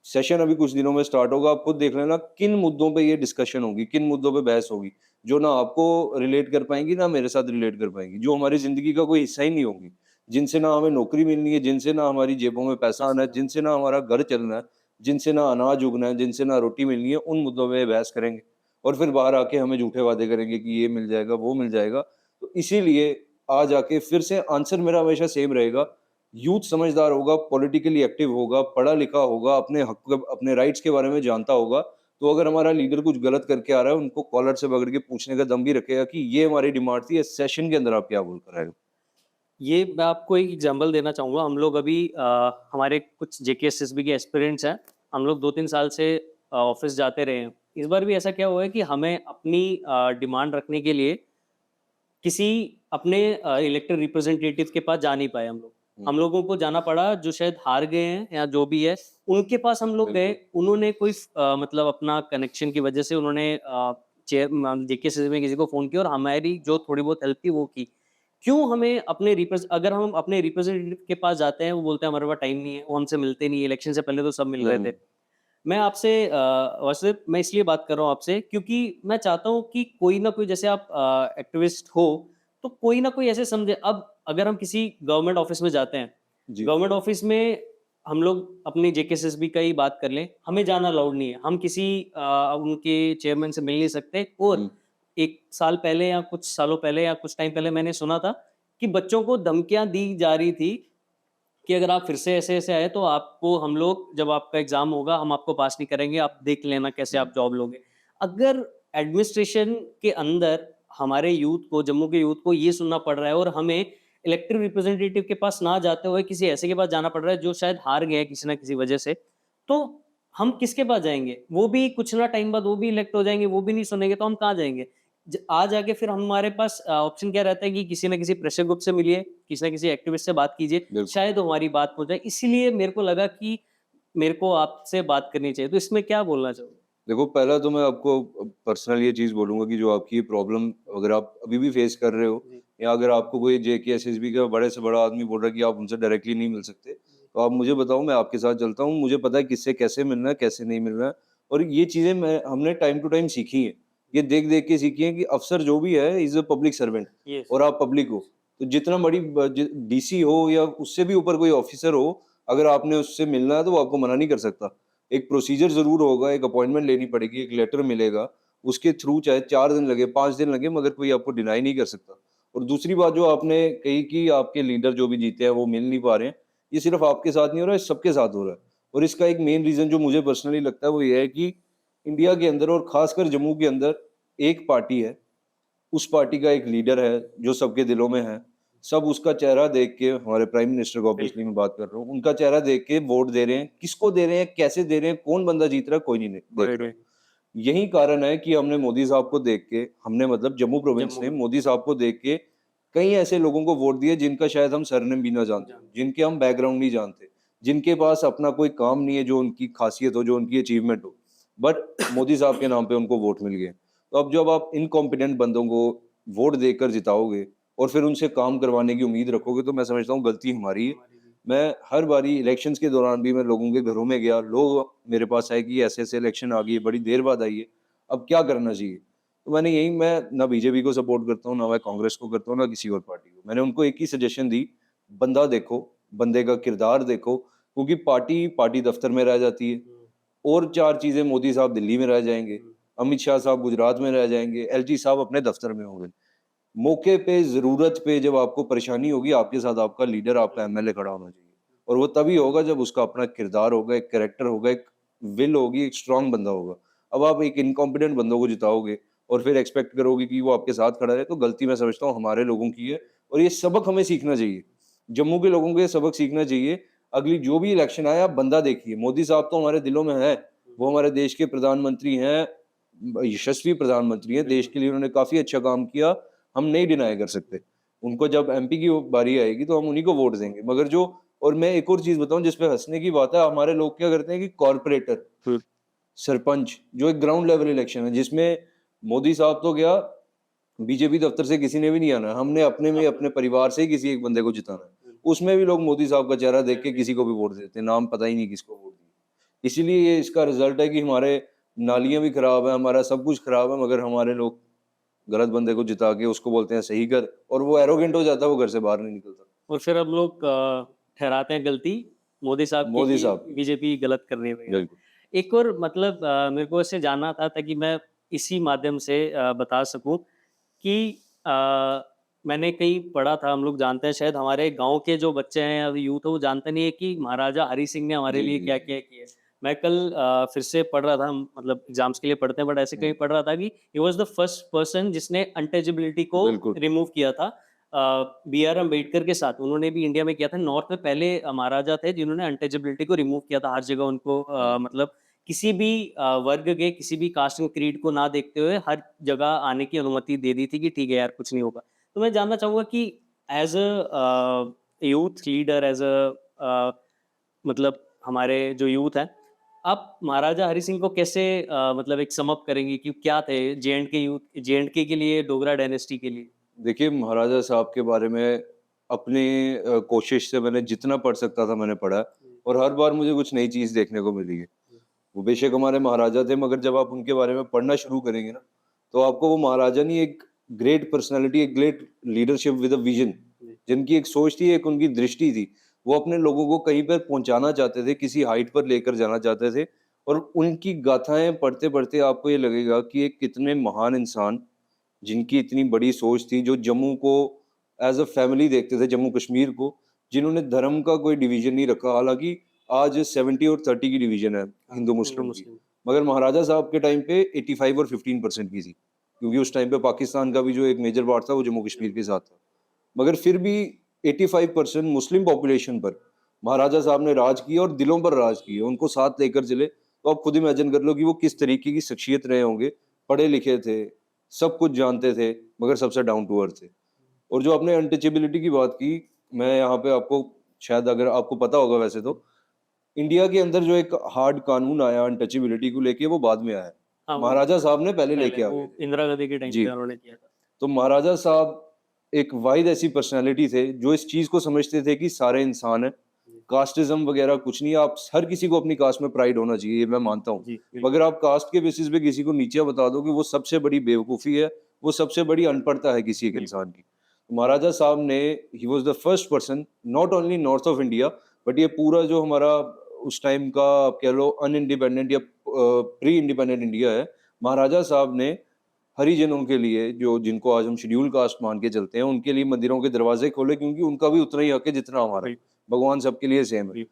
सेशन अभी कुछ दिनों में स्टार्ट होगा, आप खुद देख लेना किन मुद्दों पे ये डिस्कशन होगी, किन मुद्दों पे बहस होगी, जो ना आपको रिलेट कर पाएँगी, ना मेरे साथ रिलेट कर पाएँगी, जो हमारी ज़िंदगी का कोई हिस्सा ही नहीं होंगी, जिनसे ना हमें नौकरी मिलनी है, जिनसे ना हमारी जेबों में पैसा आना है, जिनसे ना हमारा घर चलना है, जिनसे ना अनाज उगना है, जिनसे ना रोटी मिलनी है, उन मुद्दों पे बहस करेंगे और फिर बाहर आके हमें झूठे वादे करेंगे कि ये मिल जाएगा, वो मिल जाएगा। तो इसीलिए आज आके फिर से आंसर मेरा हमेशा सेम रहेगा, यूथ समझदार होगा, पॉलिटिकली एक्टिव होगा, पढ़ा लिखा होगा, अपने हक अपने राइट्स के बारे में जानता होगा, तो अगर हमारा लीडर कुछ गलत करके आ रहा है, उनको कॉलर से पकड़ के पूछने का दम भी रखेगा कि ये हमारी डिमांड थी, इस सेशन के अंदर आप क्या बोल कर आए हो? ये मैं आपको एक एग्जांपल देना चाहूँगा। हम लोग अभी हमारे कुछ जेके एसएसबी के एस्पिरेंट्स हैं। हम लोग 2-3 साल से ऑफ़िस जाते रहे हैं। इस बार भी ऐसा क्या हुआ है कि हमें अपनी डिमांड रखने के लिए किसी अपने इलेक्टेड रिप्रेजेंटेटिव के पास जा नहीं पाए हम लोग। हुँ, हम लोगों को जाना पड़ा जो शायद हार गए हैं या जो भी है, उनके पास हम लोग गए। बिल्कुल। उन्होंने कोई मतलब अपना कनेक्शन की वजह से उन्होंने जेके एसएसबी में किसी को फ़ोन किया और हमारी जो थोड़ी बहुत हेल्प थी वो की। क्यों हमें अपने अगर हम अपने रिप्रेजेंटेटिव के पास जाते हैं, वो बोलते हैं हमारे पास टाइम नहीं है, वो हमसे मिलते नहीं है, इलेक्शन से पहले तो सब मिल रहे नहीं, थे। मैं आपसे वैसे मैं इसलिए बात कर रहा हूँ आपसे क्योंकि मैं चाहता हूँ कि कोई ना कोई जैसे आप एक्टिविस्ट हो, तो कोई ना कोई ऐसे समझे अब अगर हम किसी गवर्नमेंट ऑफ़िस में जाते हैं, जी, गवर्नमेंट ऑफ़िस में हम लोग अपनी जेकेएसएसबी का ही बात कर लें, हमें जाना अलाउड नहीं है। हम किसी उनके चेयरमैन से मिल नहीं सकते और हुँ, 1 साल पहले या कुछ सालों पहले या कुछ टाइम पहले मैंने सुना था कि बच्चों को धमकियाँ दी जा रही थी कि अगर आप फिर से ऐसे-ऐसे आए तो आपको हम लोग जब आपका एग्ज़ाम होगा हम आपको पास नहीं करेंगे, आप देख लेना कैसे हुँ, आप जॉब लोगे। अगर एडमिनिस्ट्रेशन के अंदर हमारे यूथ को, जम्मू के यूथ को ये सुनना पड़ रहा है और हमें इलेक्टेड रिप्रेजेंटेटिव के पास ना जाते हुए किसी ऐसे के पास जाना पड़ रहा है जो शायद हार गए हैं किसी न किसी वजह से, तो हम किसके पास जाएँगे? वो भी कुछ ना टाइम बाद वो भी इलेक्ट हो जाएँगे, वो भी नहीं सुनेंगे तो हम कहाँ जाएँगे? आज आके फिर हमारे पास ऑप्शन क्या रहता है कि किसी न किसी प्रेशर ग्रुप से मिलिए, किसी न किसी एक्टिविस्ट से बात कीजिए, बिल्कुल। शायद हमारी बात हो जाए। इसीलिए मेरे को लगा कि मेरे को आपसे बात करनी चाहिए। तो इसमें क्या बोलना चाहोगे? देखो, पहला तो मैं आपको पर्सनल ये चीज़ बोलूँगा कि जो आपकी प्रॉब्लम अगर आप अभी भी फेस कर रहे हो जी। या अगर आपको कोई जेके एसएसबी का बड़े से बड़ा आदमी बोल रहा है कि आप उनसे डायरेक्टली नहीं मिल सकते, तो आप मुझे बताओ, मैं आपके साथ चलता हूँ। मुझे पता है किससे कैसे मिलना है, कैसे नहीं मिलना है और ये चीज़ें मैं हमने टाइम टू टाइम सीखी हैं। ये देख-देख के सीखी हैं कि अफ़सर जो भी है is a public servant yes. और आप पब्लिक हो। तो जितना बड़ी डीसी हो या उससे भी ऊपर कोई ऑफ़िसर हो, अगर आपने उससे मिलना है तो वो आपको मना नहीं कर सकता। एक प्रोसीजर ज़रूर होगा, एक अपॉइंटमेंट लेनी पड़ेगी, एक लेटर मिलेगा, उसके थ्रू चाहे 4 दिन लगे, 5 दिन लगे, मगर कोई आपको डिनाई नहीं कर सकता। और दूसरी बात जो आपने कही कि आपके लीडर जो भी जीते हैं, वो मिल नहीं पा रहे हैं, ये सिर्फ आपके साथ नहीं हो रहा है, सबके साथ हो रहा है। और इसका एक मेन रीजन जो मुझे पर्सनली लगता है वो ये है कि इंडिया के अंदर और खासकर जम्मू के अंदर एक पार्टी है, उस पार्टी का एक लीडर है जो सबके दिलों में है। सब उसका चेहरा देख के, हमारे प्राइम मिनिस्टर को ऑब्वियसली मैं बात कर रहा हूँ, उनका चेहरा देख के वोट दे रहे हैं। किसको दे रहे हैं, कैसे दे रहे हैं, कौन बंदा जीत रहा है, कोई नहीं देख रहा। यही कारण है कि हमने मोदी साहब को देख के, हमने मतलब जम्मू प्रोविंस ने मोदी साहब को देख के कई ऐसे लोगों को वोट दिए जिनका शायद हम सरनेम भी ना जानते, जिनके हम बैकग्राउंड नहीं जानते, जिनके पास अपना कोई काम नहीं है जो उनकी खासियत हो, जो उनकी अचीवमेंट हो, बट मोदी साहब के नाम पे उनको वोट मिल गए। तो अब जब आप इनकॉम्पिटेंट बंदों को वोट देकर जिताओगे और फिर उनसे काम करवाने की उम्मीद रखोगे, तो मैं समझता हूँ गलती हमारी है। मैं हर बारी इलेक्शंस के दौरान भी मैं लोगों के घरों में गया, लोग मेरे पास आए कि ऐसे-ऐसे इलेक्शन आ गई है, बड़ी देर बाद आई है, अब क्या करना चाहिए? तो मैं ना बीजेपी को सपोर्ट करता हूँ, ना मैं कांग्रेस को करता हूँ, ना किसी और पार्टी को। मैंने उनको एक ही सजेशन दी, बंदा देखो, बंदे का किरदार देखो, क्योंकि पार्टी, पार्टी दफ्तर में रह जाती है और 4 चीज़ें, मोदी साहब दिल्ली में रह जाएँगे, अमित शाह साहब गुजरात में रह जाएँगे, एलजी साहब अपने दफ्तर में होंगे। मौके पे, ज़रूरत पे जब आपको परेशानी होगी, आपके साथ आपका लीडर, आपका एमएलए खड़ा होना चाहिए। और वो तभी होगा जब उसका अपना किरदार होगा, एक कैरेक्टर होगा, एक विल होगी, एक स्ट्रॉन्ग बंदा होगा। अब आप एक इनकॉम्पिटेंट बंदों को जिताओगे और फिर एक्सपेक्ट करोगे कि वो आपके साथ खड़ा रहे, तो गलती मैं समझता हूँ हमारे लोगों की है और ये सबक हमें सीखना चाहिए। जम्मू के लोगों को ये सबक सीखना चाहिए। अगली जो भी इलेक्शन आए, आप बंदा देखिए। मोदी साहब तो हमारे दिलों में हैं, वो हमारे देश के प्रधानमंत्री हैं, यशस्वी प्रधानमंत्री हैं, देश के लिए उन्होंने काफ़ी अच्छा काम किया, हम नहीं डिनाई कर सकते। उनको जब एमपी की बारी आएगी तो हम उन्हीं को वोट देंगे। मगर जो, और मैं एक और चीज़ बताऊँ जिस पे हँसने की बात है, हमारे लोग क्या करते हैं कि कॉर्पोरेटर, सरपंच, जो एक ग्राउंड लेवल इलेक्शन है जिसमें मोदी साहब तो गया, बीजेपी दफ्तर से किसी ने भी नहीं आना है, हमने अपने में अपने परिवार से ही किसी एक बंदे को जिताना है। उसमें भी लोग मोदी साहब का चेहरा देख के किसी को भी वोट देते हैं, नाम पता ही नहीं किसको वोट दिए। इसीलिए ये इसका रिजल्ट है कि हमारे नालियाँ भी खराब है, हमारा सब कुछ खराब है, मगर हमारे लोग गलत बंदे को जिता के उसको बोलते हैं सही कर, और वो एरोगेंट हो जाता है, वो घर से बाहर नहीं निकलता। और फिर अब लोग ठहराते हैं गलती मोदी साहब की मोदी कि साहब की। बीजेपी गलत कर रही है वगैरह। बिल्कुल। एक और मतलब मेरे को इससे जानना था ताकि मैं इसी माध्यम से बता सकूं कि मैंने कहीं पढ़ा था, हम लोग जानते हैं, शायद हमारे गांव के जो बच्चे हैं या यूथ है वो जानते नहीं है कि महाराजा हरि सिंह ने हमारे जी, लिए जी, क्या जी। क्या किया है। मैं कल फिर से पढ़ रहा था, हम मतलब एग्जाम्स के लिए पढ़ते हैं, बट ऐसे कहीं हुँ, पढ़ रहा था कि he was the first person जिसने अनटचेबिलिटी को बिल्कुल। रिमूव किया था। बी आर अम्बेडकर के साथ उन्होंने भी इंडिया में किया था। नॉर्थ में पहले महाराजा थे जिन्होंने अनटचेबिलिटी को रिमूव किया था। हर जगह उनको हाँ। मतलब किसी भी वर्ग के, किसी भी कास्ट एंड क्रीड को ना देखते हुए हर जगह आने की अनुमति दे दी थी कि ठीक है यार, कुछ नहीं होगा। तो मैं जानना चाहूँगा कि as a youth leader, as मतलब हमारे जो यूथ हैं, आप महाराजा हरि सिंह को कैसे मतलब एक सम अप करेंगे कि क्या थे जे-एंड-के यूथ, जे-एंड-के के लिए, डोगरा डायनेस्टी के लिए? देखिए, महाराजा साहब के बारे में अपनी कोशिश से मैंने जितना पढ़ सकता था मैंने पढ़ा है, और हर बार मुझे कुछ नई चीज़ देखने को मिली है। वो बेशक हमारे महाराजा थे, मगर जब आप उनके बारे में पढ़ना शुरू करेंगे ना, तो आपको वो महाराजा नहीं, एक ग्रेट पर्सनैलिटी, एक great leadership with a vision, जिनकी एक सोच थी, एक उनकी दृष्टि थी। वो अपने लोगों को कहीं पर पहुँचाना चाहते थे, किसी हाइट पर लेकर जाना चाहते थे, और उनकी गाथाएँ पढ़ते-पढ़ते आपको ये लगेगा कि एक कितने महान इंसान, जिनकी इतनी बड़ी सोच थी, जो जम्मू को एज़ अ फैमिली देखते थे, जम्मू कश्मीर को, जिन्होंने धर्म का कोई डिवीज़न नहीं रखा। हालाँकि आज 70 और 30 की डिवीज़न है हाँ, हिंदू मुस्लिम की, हिंदू-मुस्लिम। मगर महाराजा साहब के टाइम पे 85 और 15% की थी, क्योंकि उस टाइम पे पाकिस्तान का भी जो एक मेजर पार्ट था, वो जम्मू कश्मीर के साथ था। मगर फिर भी 85% मुस्लिम पॉपुलेशन पर महाराजा साहब ने राज किया और दिलों पर राज किया, उनको साथ लेकर चले। तो आप खुद इमेजिन कर लो कि वो किस तरीके की शख्सियत रहे होंगे। पढ़े लिखे थे, सब कुछ जानते थे, मगर सबसे डाउन टू अर्थ थे। और जो आपने अनटचेबिलिटी की बात की, मैं यहाँ पे आपको, शायद अगर आपको पता होगा वैसे तो, इंडिया के अंदर जो एक हार्ड कानून आया अनटचेबिलिटी को लेके, वो बाद में आया है। हाँ, वो महाराजा साहब ने पहले पहले लेके आ वो गए थे। इंदिरा गांधी के टाइम जी। पे उन्होंने किया था। तो महाराजा साहब एक वाहिद ऐसी पर्सनैलिटी थे जो इस चीज़ को समझते थे कि सारे इंसान हैं, कास्टिज़्म वगैरह कुछ नहीं है, आप हर किसी को अपनी कास्ट में प्राइड होना चाहिए, ये मैं मानता हूँ। जी, बिल्कुल। मगर आप कास्ट के बेसिस पे किसी को नीचा बता दो कि वो सबसे बड़ी बेवकूफ़ी है, वो सबसे बड़ी अनपढ़ता है किसी एक बिल्कुल। इंसान की। तो महाराजा साहब ने, he was the first person, not only north of India, but ये पूरा जो हमारा उस टाइम का आप कह लो अनइंडिपेंडेंट या प्री इंडिपेंडेंट इंडिया है, महाराजा साहब ने हरिजनों के लिए, जो जिनको आज हम शेड्यूल कास्ट मान के चलते हैं, उनके लिए मंदिरों के दरवाजे खोले, क्योंकि उनका भी उतना ही हक है जितना हमारा। बिल्कुल। भगवान सबके लिए सेम है। जी।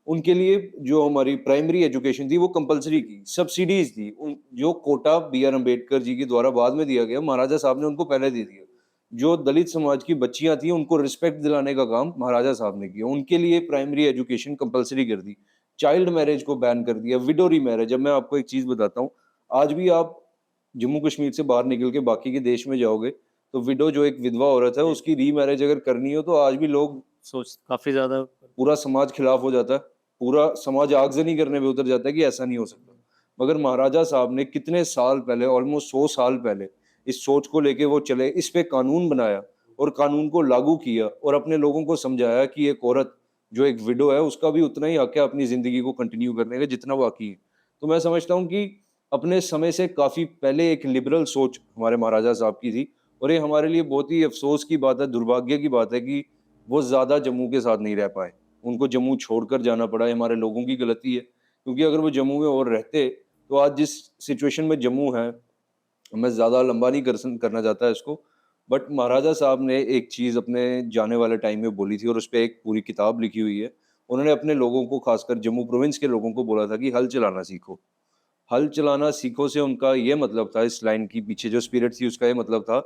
उनके लिए जो हमारी प्राइमरी एजुकेशन थी वो कंपलसरी की, सब्सिडीज थी, जो कोटा बी आर अम्बेडकर जी के द्वारा बाद में दिया गया, महाराजा साहब ने उनको पहले दे दिया। जो दलित समाज की बच्चियां थी उनको रिस्पेक्ट दिलाने का काम महाराजा साहब ने किया, उनके लिए प्राइमरी एजुकेशन कंपलसरी कर दी, चाइल्ड मैरिज को बैन कर दिया, विडो रीमैरिज। अब मैं आपको एक चीज बताता हूँ, आज भी आप जम्मू कश्मीर से बाहर निकल के बाकी के देश में जाओगे तो विडो जो एक विधवा औरत है जी। उसकी रीमैरिज अगर करनी हो तो आज भी लोग, सोच काफी ज्यादा। पूरा समाज खिलाफ हो जाता है, पूरा समाज आगजनी करने पे उतर जाता है कि ऐसा नहीं हो सकता। मगर महाराजा साहब ने कितने साल पहले, ऑलमोस्ट 100 साल पहले इस सोच को लेके वो चले, इस पे कानून बनाया और कानून को लागू किया और अपने लोगों को समझाया कि एक औरत जो एक विडो है उसका भी उतना ही हक है अपनी जिंदगी को कंटिन्यू करने का जितना बाकी है। तो मैं समझता हूँ कि अपने समय से काफी पहले एक लिबरल सोच हमारे महाराजा साहब की थी और ये हमारे लिए बहुत ही अफसोस की बात है, दुर्भाग्य की बात है कि वो ज्यादा जम्मू के साथ नहीं रह पाए, उनको जम्मू छोड़कर जाना पड़ा। ये हमारे लोगों की गलती है, क्योंकि अगर वो जम्मू में और रहते तो आज जिस सिचुएशन में जम्मू है, मैं ज़्यादा लंबा नहीं करना चाहता इसको, बट महाराजा साहब ने एक चीज़ अपने जाने वाले टाइम में बोली थी और उस पे एक पूरी किताब लिखी हुई है। उन्होंने अपने लोगों को, खासकर जम्मू प्रोविंस के लोगों को बोला था कि हल चलाना सीखो। हल चलाना सीखो से उनका ये मतलब था, इस लाइन की पीछे जो स्पिरिट थी उसका ये मतलब था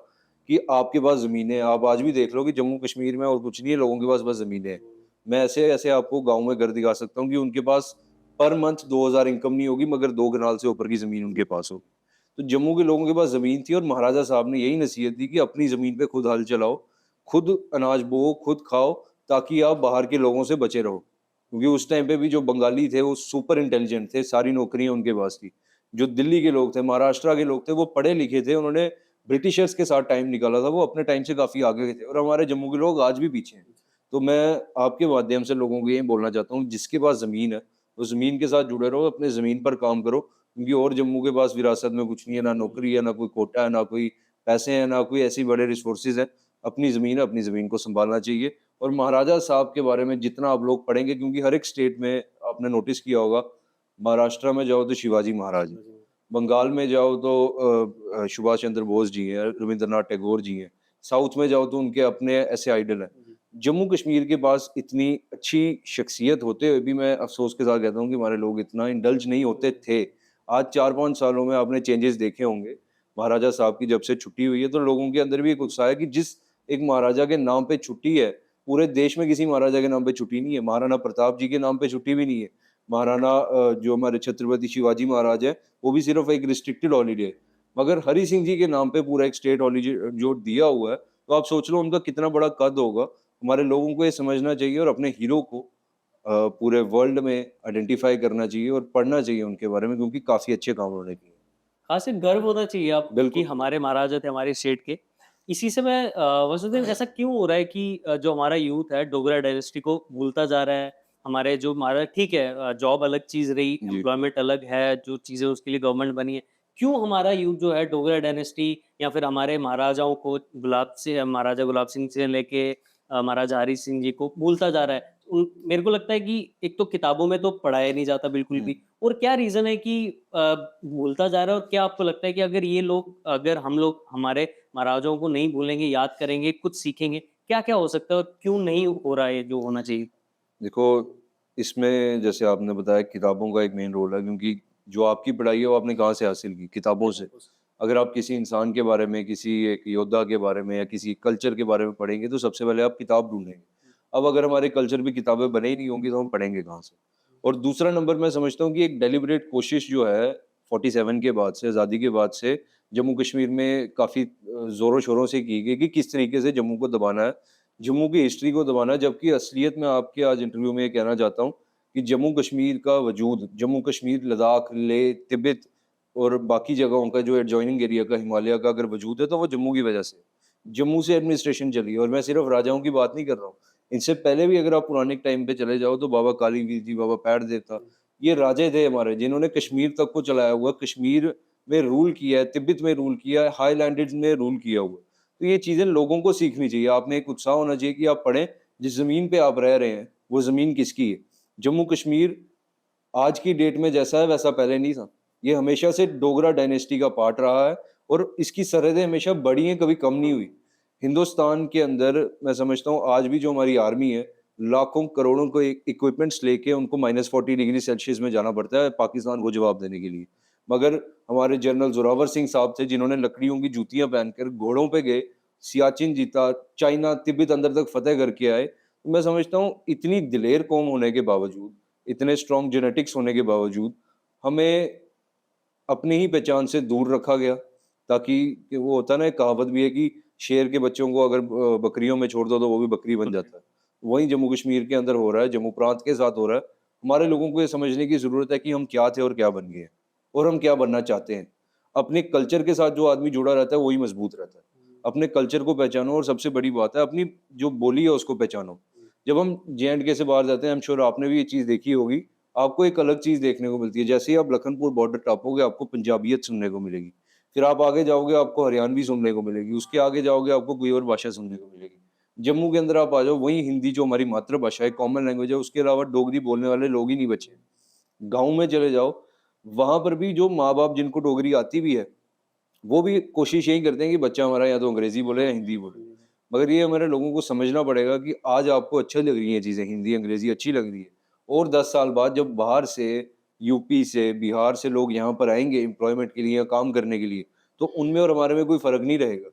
कि आपके पास ज़मीनें हैं। आप आज भी देख लो कि जम्मू कश्मीर में और कुछ नहीं है, लोगों के पास बस ज़मीनें हैं। मैं ऐसे-ऐसे आपको गाँव में घर दिखा सकता हूँ कि उनके पास पर मंथ 2000 इनकम नहीं होगी मगर 2 कनाल से ऊपर की ज़मीन उनके पास होगी। तो जम्मू के लोगों के पास ज़मीन थी और महाराजा साहब ने यही नसीहत दी कि अपनी ज़मीन पे खुद हल चलाओ, खुद अनाज बोओ, खुद खाओ, ताकि आप बाहर के लोगों से बचे रहो। क्योंकि उस टाइम पे भी जो बंगाली थे वो सुपर इंटेलिजेंट थे, सारी नौकरियाँ उनके पास थी। जो दिल्ली के लोग थे, महाराष्ट्र के लोग थे, वो पढ़े लिखे थे, उन्होंने ब्रिटिशर्स के साथ टाइम निकाला था, वो अपने टाइम से काफ़ी आगे थे और हमारे जम्मू के लोग आज भी पीछे हैं। तो मैं आपके माध्यम से लोगों को यही बोलना चाहता हूँ, जिसके पास ज़मीन है, उस ज़मीन के साथ जुड़े रहो, अपने ज़मीन पर काम करो, क्योंकि और जम्मू के पास विरासत में कुछ नहीं है, ना नौकरी है, ना कोई कोटा है, ना कोई पैसे हैं, ना कोई ऐसी बड़े रिसोर्सेज़ हैं। अपनी ज़मीन है, अपनी ज़मीन को सँभालना चाहिए और महाराजा साहब के बारे में जितना आप लोग पढ़ेंगे, क्योंकि हर एक स्टेट में आपने नोटिस किया होगा, महाराष्ट्र में जाओ तो शिवाजी महाराज हैं, बंगाल में जाओ तो सुभाष चंद्र बोस जी हैं, रविंद्रनाथ टैगोर जी हैं, साउथ में जाओ तो उनके अपने ऐसे आइडल हैं। जम्मू कश्मीर के पास इतनी अच्छी शख्सियत होते हुए भी मैं अफ़सोस के साथ कहता हूँ कि हमारे लोग इतना इंडल्ज नहीं होते थे। आज 4-5 सालों में आपने चेंजेस देखे होंगे, महाराजा साहब की जब से छुट्टी हुई है, तो लोगों के अंदर भी एक उत्साह है कि जिस एक महाराजा के नाम पे छुट्टी है, पूरे देश में किसी महाराजा के नाम पे छुट्टी नहीं है। महाराणा प्रताप जी के नाम पे छुट्टी भी नहीं है। महाराणा जो हमारे छत्रपति शिवाजी महाराज हैं, वो भी सिर्फ़ एक रिस्ट्रिक्टेड हॉलिडे है। मगर हरि सिंह जी के नाम पे पूरा एक स्टेट हॉलिडे जो दिया हुआ है, तो आप सोच लो उनका कितना बड़ा कद होगा। हमारे लोगों को ये समझना चाहिए और अपने हीरो को पूरे वर्ल्ड में आइडेंटिफ़ाई करना चाहिए और पढ़ना चाहिए उनके बारे में, क्योंकि काफ़ी अच्छे काम उन्होंने किए। खास एक गर्व होना चाहिए आप कि बिल्कुल। हमारे महाराजा थे हमारे स्टेट के। इसी से मैं वसुदेव ऐसा क्यों हो रहा है कि जो हमारा यूथ है डोगरा डायनेस्टी को भूलता जा रहा है? हमारे जो महाराज ठीक है, जॉब अलग चीज़ रही, जी। एम्प्लॉयमेंट अलग है, जो चीज़ें उसके लिए गवर्नमेंट बनी है। क्यों हमारा यूथ जो है डोगरा डायनेस्टी या फिर हमारे महाराजाओं को महाराजा गुलाब सिंह से लेके महाराजा हरी सिंह जी को भूलता जा रहा है? मेरे को लगता है कि एक तो किताबों में तो पढ़ाया नहीं जाता बिल्कुल हुँ। भी। और क्या रीज़न है कि भूलता जा रहा है और क्या आपको लगता है कि अगर हम लोग हमारे महाराजाओं को नहीं भूलेंगे, याद करेंगे, कुछ सीखेंगे, क्या-क्या हो सकता है और क्यों नहीं हो रहा है ये जो होना चाहिए? देखो, इसमें जैसे आपने बताया किताबों का एक मेन रोल है, क्योंकि जो आपकी पढ़ाई है वो आपने कहाँ से हासिल की? किताबों से। अगर आप किसी इंसान के बारे में, किसी एक योद्धा के बारे में या किसी कल्चर के बारे में पढ़ेंगे तो सबसे पहले आप किताब ढूँढेंगे। अब अगर हमारे कल्चर की किताबें बनी ही नहीं होंगी तो हम पढ़ेंगे कहाँ से? और दूसरा नंबर मैं समझता हूँ कि एक डेलिब्रेट कोशिश जो है 47 के बाद से, आज़ादी के बाद से जम्मू कश्मीर में काफ़ी ज़ोरों-शोरों से की गई कि किस तरीके से जम्मू को दबाना है, जम्मू की हिस्ट्री को दबाना है। जबकि असलियत में आपके आज इंटरव्यू में ये कहना चाहता हूँ कि जम्मू कश्मीर का वजूद, जम्मू कश्मीर, लद्दाख, लेह, तिब्बत और बाकी जगहों का जो एडजॉइनिंग एरिया का, हिमालय का अगर वजूद है तो वो जम्मू की वजह से है। जम्मू से एडमिनिस्ट्रेशन चली है और मैं सिर्फ राजाओं की बात नहीं कर रहा हूँ। इनसे पहले भी अगर आप पुराने टाइम पे चले जाओ तो बाबा कालीवीर जी, बाबा पैड़ देवता, ये राजे थे हमारे जिन्होंने कश्मीर तक को चलाया हुआ, कश्मीर में रूल किया है, तिब्बत में रूल किया है, हाईलैंडेड में रूल किया हुआ है। तो ये चीज़ें लोगों को सीखनी चाहिए। आप में एक उत्साह होना चाहिए कि आप पढ़ें, जिस ज़मीन पे आप रह रहे हैं, वो ज़मीन किसकी है? जम्मू कश्मीर आज की डेट में जैसा है वैसा पहले नहीं था। ये हमेशा से डोगरा डायनेस्टी का पार्ट रहा है और इसकी सरहदें हमेशा बढ़ी हैं, कभी कम नहीं हुई। हिंदुस्तान के अंदर मैं समझता हूँ आज भी जो हमारी आर्मी है, लाखों करोड़ों को इक्विपमेंट्स लेके उनको -40 डिग्री सेल्सियस में जाना पड़ता है पाकिस्तान को जवाब देने के लिए। मगर हमारे जनरल जोरावर सिंह साहब थे जिन्होंने लकड़ियों की जूतियां पहनकर घोड़ों पे गए, सियाचिन जीता, चाइना, तिब्बत अंदर तक फतेह करके आए। तो मैं समझता हूँ इतनी दिलेर कौम होने के बावजूद, इतने स्ट्रॉन्ग जेनेटिक्स होने के बावजूद हमें अपनी ही पहचान से दूर रखा गया, ताकि कि वो होता है ना, एक कहावत भी है कि शेर के बच्चों को अगर बकरियों में छोड़ दो तो वो भी बकरी बन जाता है। वही जम्मू कश्मीर के अंदर हो रहा है, जम्मू प्रांत के साथ हो रहा है। हमारे लोगों को ये समझने की ज़रूरत है कि हम क्या थे और क्या बन गए हैं और हम क्या बनना चाहते हैं। अपने कल्चर के साथ जो आदमी जुड़ा रहता है वही मजबूत रहता है। अपने कल्चर को पहचानो और सबसे बड़ी बात है अपनी जो बोली है उसको पहचानो। जब हम जे-एंड-के से बाहर जाते हैं, आई एम श्योर आपने भी ये चीज़ देखी होगी, आपको एक अलग चीज़ देखने को मिलती है। जैसे ही आप लखनपुर बॉर्डर टॉपोगे आपको पंजाबियत सुनने को मिलेगी। फिर आप आगे जाओगे आपको हरियाणवी सुनने को मिलेगी, उसके आगे जाओगे आपको कोई और भाषा सुनने को मिलेगी। जम्मू के अंदर आप आ जाओ, वहीं हिंदी जो हमारी मातृभाषा है, कॉमन लैंग्वेज है, उसके अलावा डोगरी बोलने वाले लोग ही नहीं बचे। गाँव में चले जाओ, वहाँ पर भी जो माँ-बाप जिनको डोगरी आती भी है, वो भी कोशिश यही करते हैं कि बच्चा हमारा या तो अंग्रेज़ी बोले या हिंदी बोले। मगर ये हमारे लोगों को समझना पड़ेगा कि आज आपको अच्छी लग रही हैं चीज़ें, हिंदी, अंग्रेज़ी अच्छी लग रही है, और 10 साल बाद जब बाहर से, यूपी से, बिहार से लोग यहाँ पर आएँगे एम्प्लॉयमेंट के लिए या काम करने के लिए, तो उनमें और हमारे में कोई फ़र्क नहीं रहेगा।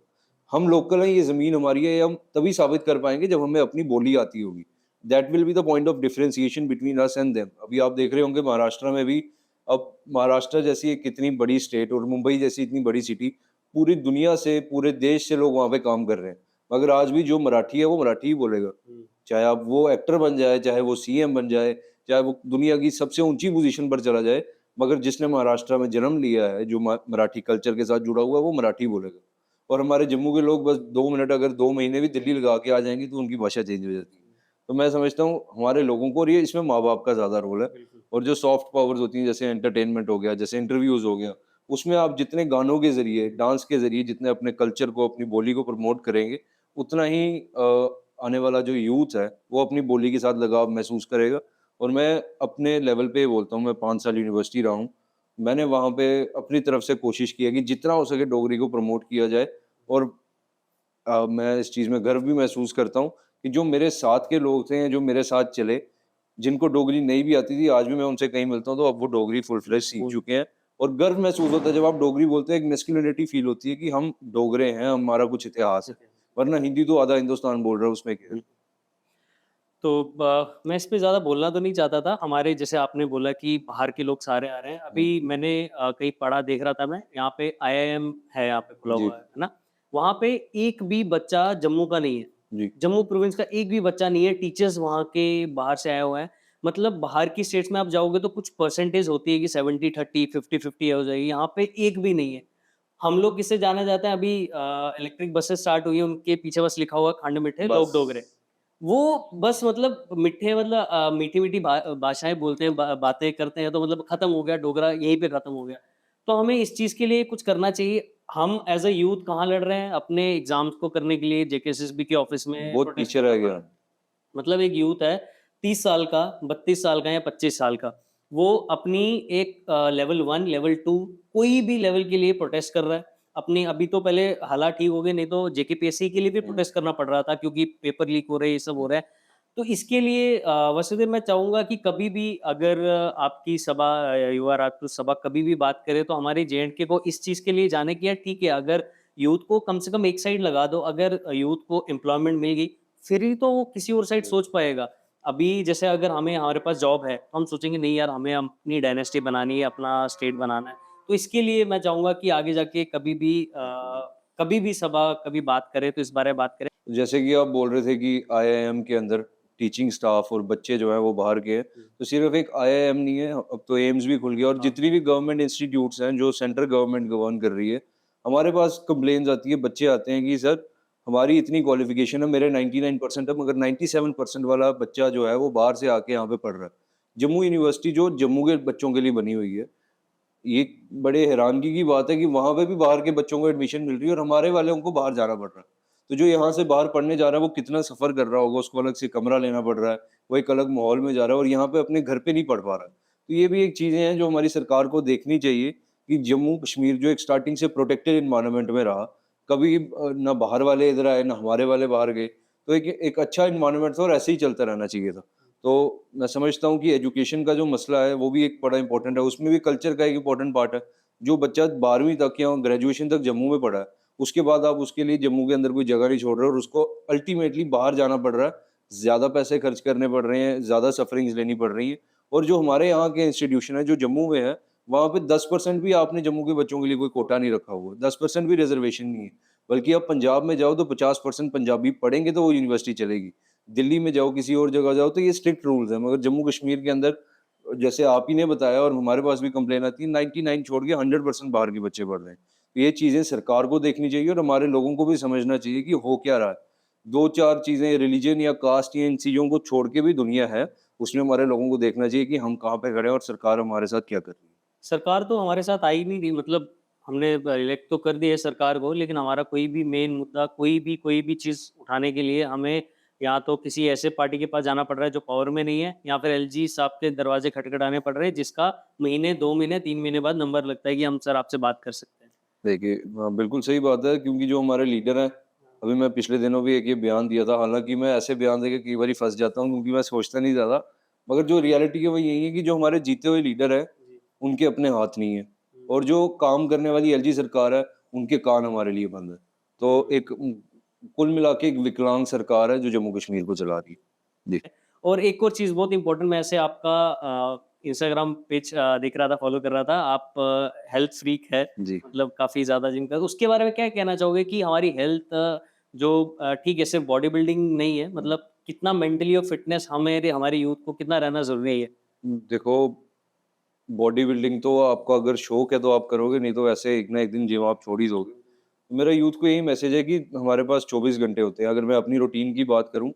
हम लोकल हैं, ये ज़मीन हमारी है, ये हम तभी साबित कर पाएँगे जब हमें अपनी बोली आती होगी। That will be the point of differentiation between us and them. अभी आप देख रहे होंगे महाराष्ट्र में भी, अब महाराष्ट्र जैसी एक इतनी बड़ी स्टेट और मुंबई जैसी इतनी बड़ी सिटी, पूरी दुनिया से, पूरे देश से लोग वहाँ पे काम कर रहे हैं। मगर आज भी जो मराठी है, वो मराठी ही बोलेगा। चाहे आप वो एक्टर बन जाए, चाहे वो सीएम बन जाए, चाहे वो दुनिया की सबसे ऊँची पोज़ीशन पर चला जाए, मगर जिसने महाराष्ट्र में जन्म लिया है, जो मराठी कल्चर के साथ जुड़ा हुआ है, वो मराठी बोलेगा। और हमारे जम्मू के लोग बस 2 मिनट अगर 2 महीने भी दिल्ली लगा के आ जाएँगे, तो उनकी भाषा चेंज हो जाती है। तो मैं समझता हूँ हमारे लोगों को, और ये इसमें माँ-बाप का ज़्यादा रोल है, और जो सॉफ्ट पावर्स होती हैं, जैसे एंटरटेनमेंट हो गया, जैसे इंटरव्यूज़ हो गया, उसमें आप जितने गानों के ज़रिए, डांस के ज़रिए जितने अपने कल्चर को, अपनी बोली को प्रमोट करेंगे, उतना ही आने वाला जो यूथ है, वो अपनी बोली के साथ लगाव महसूस करेगा। और मैं अपने लेवल पे ही बोलता हूँ, मैं 5 साल यूनिवर्सिटी रहा हूँ। मैंने वहाँ पे अपनी तरफ से कोशिश की है कि जितना हो सके डोगरी को प्रमोट किया जाए, और मैं इस चीज़ में गर्व भी महसूस करता हूँ कि जो मेरे साथ के लोग थे, जो मेरे साथ चले, जिनको डोगरी नहीं भी आती थी, आज भी मैं उनसे कहीं मिलता हूँ, तो अब वो डोगरी फुल फ्लेज सीख चुके हैं। और गर्व महसूस होता है जब आप डोगरी बोलते हैं, एक मैस्कुलिनिटी फ़ील होती है कि हम डोगरे हैं, हमारा कुछ इतिहास है। वरना हिंदी तो आधा हिंदुस्तान बोल रहा है, उसमें क्या है? तो मैं इस पे ज़्यादा बोलना तो नहीं चाहता था। हमारे जैसे आपने बोला कि बाहर के लोग सारे आ रहे हैं। अभी हुँ, मैंने कहीं पढ़ा देख रहा था मैं, यहाँ पे आईआईएम है यहाँ पे खुला जी, हुआ है ना? वहाँ पे एक भी बच्चा जम्मू का नहीं है। जी, जम्मू प्रोविंस का एक भी बच्चा नहीं है, टीचर्स वहाँ के बाहर से आए हुए हैं। मतलब बाहर की स्टेट्स में आप जाओगे तो कुछ परसेंटेज होती है कि 70-30, 50-50 हो जाएगी, यहाँ पे एक भी नहीं है। हम लोग किससे जाने जाते हैं अभी इलेक्ट्रिक बसेस स्टार्ट हुई हैं, उनके पीछे बस लिखा हुआ है खंड मिठे लोग बस। डोगरे। वो बस मतलब मिठे मतलब मीठी-मीठी भाषाएँ बोलते हैं, बातें करते हैं तो मतलब खत्म हो गया डोगरा यहीं पे खत्म हो गया। तो हमें इस चीज़ के लिए कुछ करना चाहिए। हम एज़ अ यूथ कहाँ लड़ रहे हैं? अपने एग्ज़ाम्स को करने के लिए जेकेएसएसबी के ऑफ़िस में बहुत प्रोटेस्ट पीछे करना रह पड़ गया। रहा है। मतलब एक यूथ है 30 साल का, 32 साल का या 25 साल का, वो अपनी एक लेवल 1, लेवल 2 कोई भी लेवल के लिए प्रोटेस्ट कर रहा है। अपनी अभी तो पहले हालात ठीक हो गए, नहीं तो जेकेपीएससी के लिए भी हुँ, प्रोटेस्ट करना पड़ रहा था क्योंकि पेपर लीक हो रहे हैं, ये सब हो हुँ, रहा है। तो इसके लिए वसुदेव मैं चाहूँगा कि कभी भी अगर आपकी सभा युवा राजपूत सभा कभी भी बात करे तो हमारे जे-एंड-के को इस चीज़ के लिए जाने की है ठीक है, अगर यूथ को कम से कम एक साइड लगा दो, अगर यूथ को एम्प्लॉयमेंट मिल गई, फिर ही तो वो किसी और साइड सोच पाएगा। अभी जैसे अगर हमारे पास जॉब है, तो हम सोचेंगे नहीं यार हमें अपनी डायनेस्टी बनानी है, अपना स्टेट बनाना है। तो इसके लिए मैं चाहूँगा कि आगे जाके कभी भी सभा कभी बात करे तो इस बारे में बात करें। जैसे कि आप बोल रहे थे कि आईआईएम के अंदर टीचिंग स्टाफ और बच्चे जो हैं वो बाहर के हैं, तो सिर्फ एक आईआईएम नहीं है, अब तो एम्स भी खुल गया, और हाँ, जितनी भी गवर्नमेंट इंस्टीट्यूट्स हैं जो सेंट्रल गवर्नमेंट गवर्न कर रही है, हमारे पास कंप्लेंट्स आती है, बच्चे आते हैं कि सर हमारी इतनी क्वालिफिकेशन है, मेरे 99% है, मगर 97% वाला बच्चा जो है वो बाहर से आके यहाँ पे पढ़ रहा है। जम्मू यूनिवर्सिटी जो जम्मू के बच्चों के लिए बनी हुई है, ये बड़े हैरानगी की बात है कि वहाँ पे भी बाहर के बच्चों को एडमिशन मिल रही है और हमारे वालों को बाहर जाना पड़ रहा है। तो जो यहाँ से बाहर पढ़ने जा रहा है वो कितना सफ़र कर रहा होगा, उसको अलग से कमरा लेना पड़ रहा है, वो एक अलग माहौल में जा रहा है और यहाँ पे अपने घर पे नहीं पढ़ पा रहा है। तो ये भी एक चीज़ें हैं जो हमारी सरकार को देखनी चाहिए कि जम्मू कश्मीर जो एक स्टार्टिंग से प्रोटेक्टेड एनवायरनमेंट में रहा, कभी ना बाहर वाले इधर आए, ना हमारे वाले बाहर गए। तो एक एक अच्छा एनवायरनमेंट था और ऐसे ही चलता रहना चाहिए था। तो मैं समझता हूँ कि एजुकेशन का जो मसला है वो भी एक बड़ा इंपॉर्टेंट है, उसमें भी कल्चर का एक इंपॉर्टेंट पार्ट है। जो बच्चा 12वीं तक या ग्रेजुएशन तक जम्मू में पढ़ा है, उसके बाद आप उसके लिए जम्मू के अंदर कोई जगह नहीं छोड़ रहे और उसको अल्टीमेटली बाहर जाना पड़ रहा है, ज़्यादा पैसे खर्च करने पड़ रहे हैं, ज़्यादा सफरिंग्स लेनी पड़ रही है। और जो हमारे यहाँ के इंस्टीट्यूशन है, जो जम्मू में है, वहाँ पे 10% भी आपने जम्मू के बच्चों के लिए कोई कोटा नहीं रखा हुआ है, 10% भी रिजर्वेशन नहीं है। बल्कि आप पंजाब में जाओ तो 50% पंजाबी पढ़ेंगे तो वो यूनिवर्सिटी चलेगी। दिल्ली में जाओ, किसी और जगह जाओ तो ये स्ट्रिक्ट रूल्स हैं, मगर जम्मू कश्मीर के अंदर जैसे आप ही ने बताया और हमारे पास भी कंप्लेन आती है, 99 छोड़ के 100% बाहर के बच्चे पढ़ रहे हैं। तो ये चीज़ें सरकार को देखनी चाहिए और हमारे लोगों को भी समझना चाहिए कि हो क्या रहा है। 2-4 चीज़ें रिलीजन या कास्ट या इन चीज़ों को छोड़ के भी दुनिया है, उसमें हमारे लोगों को देखना चाहिए कि हम कहाँ पे खड़े हैं और सरकार हमारे साथ क्या कर रही है। सरकार तो हमारे साथ आई नहीं रही, मतलब हमने इलेक्ट तो कर दिया है सरकार को, लेकिन हमारा कोई भी मेन मुद्दा, कोई भी चीज़ उठाने के लिए हमें या तो किसी ऐसे पार्टी के पास जाना पड़ रहा है जो पावर में नहीं है, या फिर एलजी साहब के दरवाजे खटखटाने पड़ रहे हैं, जिसका महीने 2 महीने 3 महीने बाद नंबर लगता है कि हम सर आपसे बात कर सकते हैं। देखिए बिल्कुल सही बात है, क्योंकि जो हमारे लीडर हैं, अभी मैं पिछले दिनों भी एक ये बयान दिया था, हालाँकि मैं ऐसे बयान देके कई बारी फँस जाता हूँ क्योंकि मैं सोचता नहीं ज़्यादा, मगर जो रियलिटी है वो यही है कि जो हमारे जीते हुए लीडर हैं, जी। उनके अपने हाथ नहीं है हुँ, और जो काम करने वाली एलजी सरकार है, उनके कान हमारे लिए बंद है। तो हुँ। एक कुल मिला के एक विकलांग सरकार है जो जम्मू कश्मीर को चला रही है। जी। और एक और चीज़ बहुत इम्पोर्टेंट, मैं ऐसे आपका इंस्टाग्राम पेज देख रहा था, फॉलो कर रहा था। आप हेल्थ फ्रीक है, जी। मतलब काफ़ी ज़्यादा जिम का, तो उसके बारे में क्या कहना चाहोगे कि हमारी हेल्थ जो ठीक है सिर्फ बॉडी बिल्डिंग नहीं है, मतलब कितना मेंटली और फिटनेस हमें हमारे यूथ को कितना रहना ज़रूरी है? देखो, बॉडी बिल्डिंग तो आपका अगर शौक है तो आप करोगे, नहीं तो ऐसे एक ना एक दिन जिम आप छोड़ ही दोगे। तो मेरा यूथ को यही मैसेज है कि हमारे पास 24 घंटे होते हैं। अगर मैं अपनी रूटीन की बात करूँ,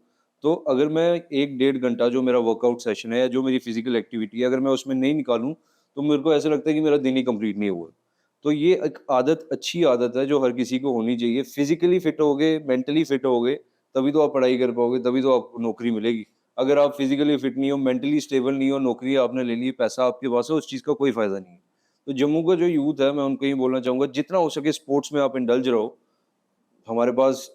तो अगर मैं 1 डेढ़ घंटा जो मेरा वर्कआउट सेशन है या जो मेरी फिज़िकल एक्टिविटी है, अगर मैं उसमें नहीं निकालूँ, तो मेरे को ऐसा लगता है कि मेरा दिन ही कंप्लीट नहीं हुआ। तो ये एक आदत, अच्छी आदत है जो हर किसी को होनी चाहिए। फिज़िकली फिट होगे, मेंटली फिट होगे, तभी तो आप पढ़ाई कर पाओगे, तभी तो आपको नौकरी मिलेगी। अगर आप फिज़िकली फिट नहीं हो, मेंटली स्टेबल नहीं हो, नौकरी आपने ले ली, पैसा आपके पास है, उस चीज़ का कोई फ़ायदा नहीं है। तो जम्मू का जो यूथ है, मैं उनको ये बोलना चाहूँगा, जितना हो सके स्पोर्ट्स में आप इंडल्ज रहो। हमारे पास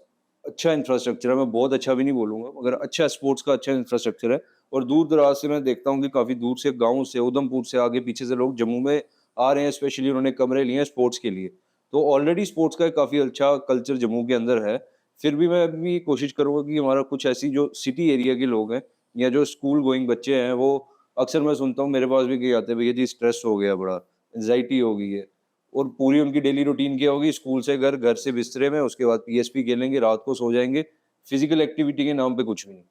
अच्छा इंफ्रास्ट्रक्चर है, मैं बहुत अच्छा भी नहीं बोलूँगा, मगर अच्छा स्पोर्ट्स का अच्छा इंफ्रास्ट्रक्चर है और दूर-दराज से मैं देखता हूँ कि काफ़ी दूर से, गाँव से, उधमपुर से, आगे-पीछे से लोग जम्मू में आ रहे हैं, स्पेशली उन्होंने कमरे लिए हैं स्पोर्ट्स के लिए। तो ऑलरेडी स्पोर्ट्स का एक काफ़ी अच्छा कल्चर जम्मू के अंदर है। फिर भी मैं भी कोशिश करूँगा कि हमारा कुछ ऐसी जो सिटी एरिया के लोग हैं या जो स्कूल गोइंग बच्चे हैं, वो अक्सर मैं सुनता हूँ मेरे पास भी कई आते हैं, भैया जी स्ट्रेस हो गया बड़ा, एंग्ज़ायटी हो गई है। और पूरी उनकी डेली रूटीन क्या होगी, स्कूल से घर, घर से बिस्तरे में, उसके बाद पीएसपी खेलेंगे, रात को सो जाएँगे, फिज़िकल एक्टिविटी के नाम पे कुछ भी नहीं।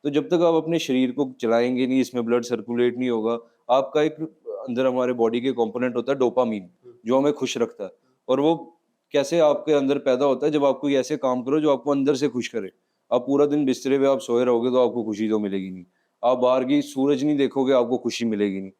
तो जब तक आप अपने शरीर को चलाएँगे नहीं, इसमें ब्लड सर्कुलेट नहीं होगा, आपका एक अंदर हमारे बॉडी के कंपोनेंट होता है डोपामाइन, हुँ, जो हमें खुश रखता है और वो कैसे आपके अंदर पैदा होता है, जब आप कोई ऐसे काम करो जो आपको अंदर से खुश करे। आप पूरा दिन बिस्तरे पे आप सोए रहोगे तो आपको खुशी तो मिलेगी नहीं। आप बाहर की सूरज नहीं देखोगे, आपको खुशी मिलेगी नहीं।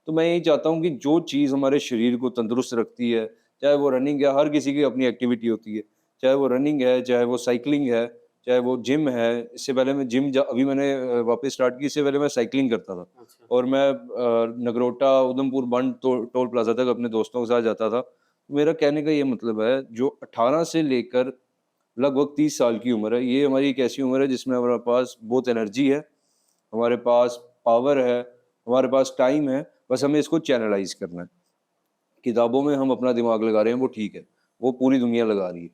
तो मैं यही चाहता हूँ कि जो चीज़ हमारे शरीर को तंदुरुस्त रखती है, चाहे वो रनिंग है, हर किसी की अपनी एक्टिविटी होती है। चाहे वो रनिंग है, चाहे वो साइक्लिंग है, चाहे वो जिम है। इससे पहले मैं जिम जा अभी मैंने वापस स्टार्ट की, इससे पहले मैं साइक्लिंग करता था अच्छा। और मैं नगरोटा, उधमपुर, बंड टोल प्लाज़ा तक अपने दोस्तों के साथ जाता था। मेरा कहने का ये मतलब है, जो 18 से लेकर लगभग 30 साल की उम्र है, ये हमारी एक ऐसी उम्र है जिसमें हमारे पास बहुत एनर्जी है, हमारे पास पावर है, हमारे पास टाइम है, बस हमें इसको चैनलाइज़ करना है। किताबों में हम अपना दिमाग लगा रहे हैं वो ठीक है, वो पूरी दुनिया लगा रही है।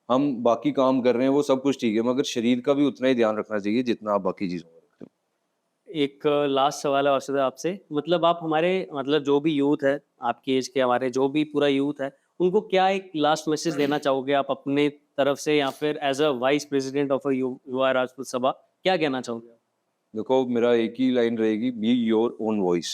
हम बाकी काम कर रहे हैं वो सब कुछ ठीक है, मगर शरीर का भी उतना ही ध्यान रखना चाहिए जितना आप बाकी चीज़ों में रखते हो। एक लास्ट सवाल है वासुदेव आपसे, मतलब आप हमारे, मतलब जो भी यूथ है, आपकी एज के, हमारे जो भी पूरा यूथ है, उनको क्या एक लास्ट मैसेज देना चाहोगे आप अपने तरफ से, या फिर as a vice president of युवा राजपूत सभा, क्या कहना चाहोगे आप? देखो, मेरा एक ही लाइन रहेगी, बी योर ओन वॉइस।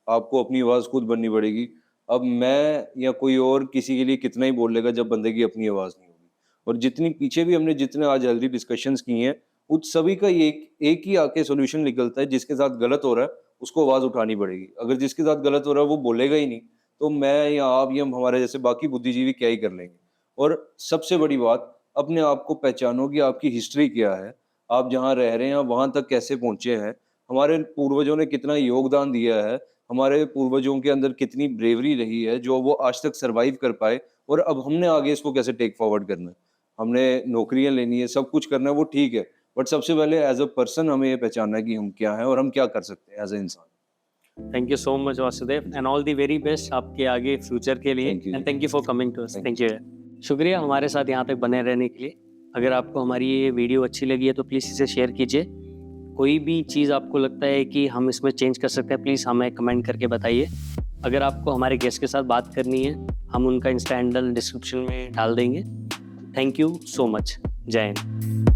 आपको अपनी आवाज़ खुद बननी पड़ेगी। अब मैं या कोई और किसी के लिए कितना ही बोल लेगा जब बंदे की अपनी आवाज़ नहीं होगी। और जितनी पीछे भी हमने जितने आज हेल्दी डिस्कशंस की हैं, उन सभी का एक एक ही आके सॉल्यूशन निकलता है, जिसके साथ गलत हो रहा है, उसको आवाज़ उठानी पड़ेगी। अगर जिसके साथ गलत हो रहा है वो बोलेगा ही नहीं, तो मैं या आप या हमारे जैसे बाकी बुद्धिजीवी क्या ही कर लेंगे। और सबसे बड़ी बात, अपने आप को पहचानो कि आपकी हिस्ट्री क्या है, आप जहाँ रह रहे हैं, आप वहाँ तक कैसे पहुँचे हैं, हमारे पूर्वजों ने कितना योगदान दिया है, हमारे पूर्वजों के अंदर कितनी ब्रेवरी रही है, जो वो आज तक सर्वाइव कर पाए और अब हमने आगे इसको कैसे टेक फॉरवर्ड करना है। हमने नौकरियाँ लेनी है, सब कुछ करना है, वो ठीक है, बट सबसे पहले एज अ पर्सन हमें ये पहचानना है कि हम क्या हैं और हम क्या कर सकते हैं एज ए इंसान। Thank you so much Vasudev and all the very best आपके आगे फ्यूचर के लिए Thank you. And thank you for coming to us. Thank thank you. शुक्रिया हमारे साथ यहाँ तक बने रहने के लिए। अगर आपको हमारी ये वीडियो अच्छी लगी है तो प्लीज़ इसे शेयर कीजिए। कोई भी चीज़ आपको लगता है कि हम इसमें चेंज कर सकते हैं, प्लीज़ हमें कमेंट करके बताइए। अगर आपको हमारे गेस्ट के साथ बात करनी है, हम उनका इंस्टा हैंडल डिस्क्रिप्शन में डाल देंगे। Thank you so much. जय हिंद।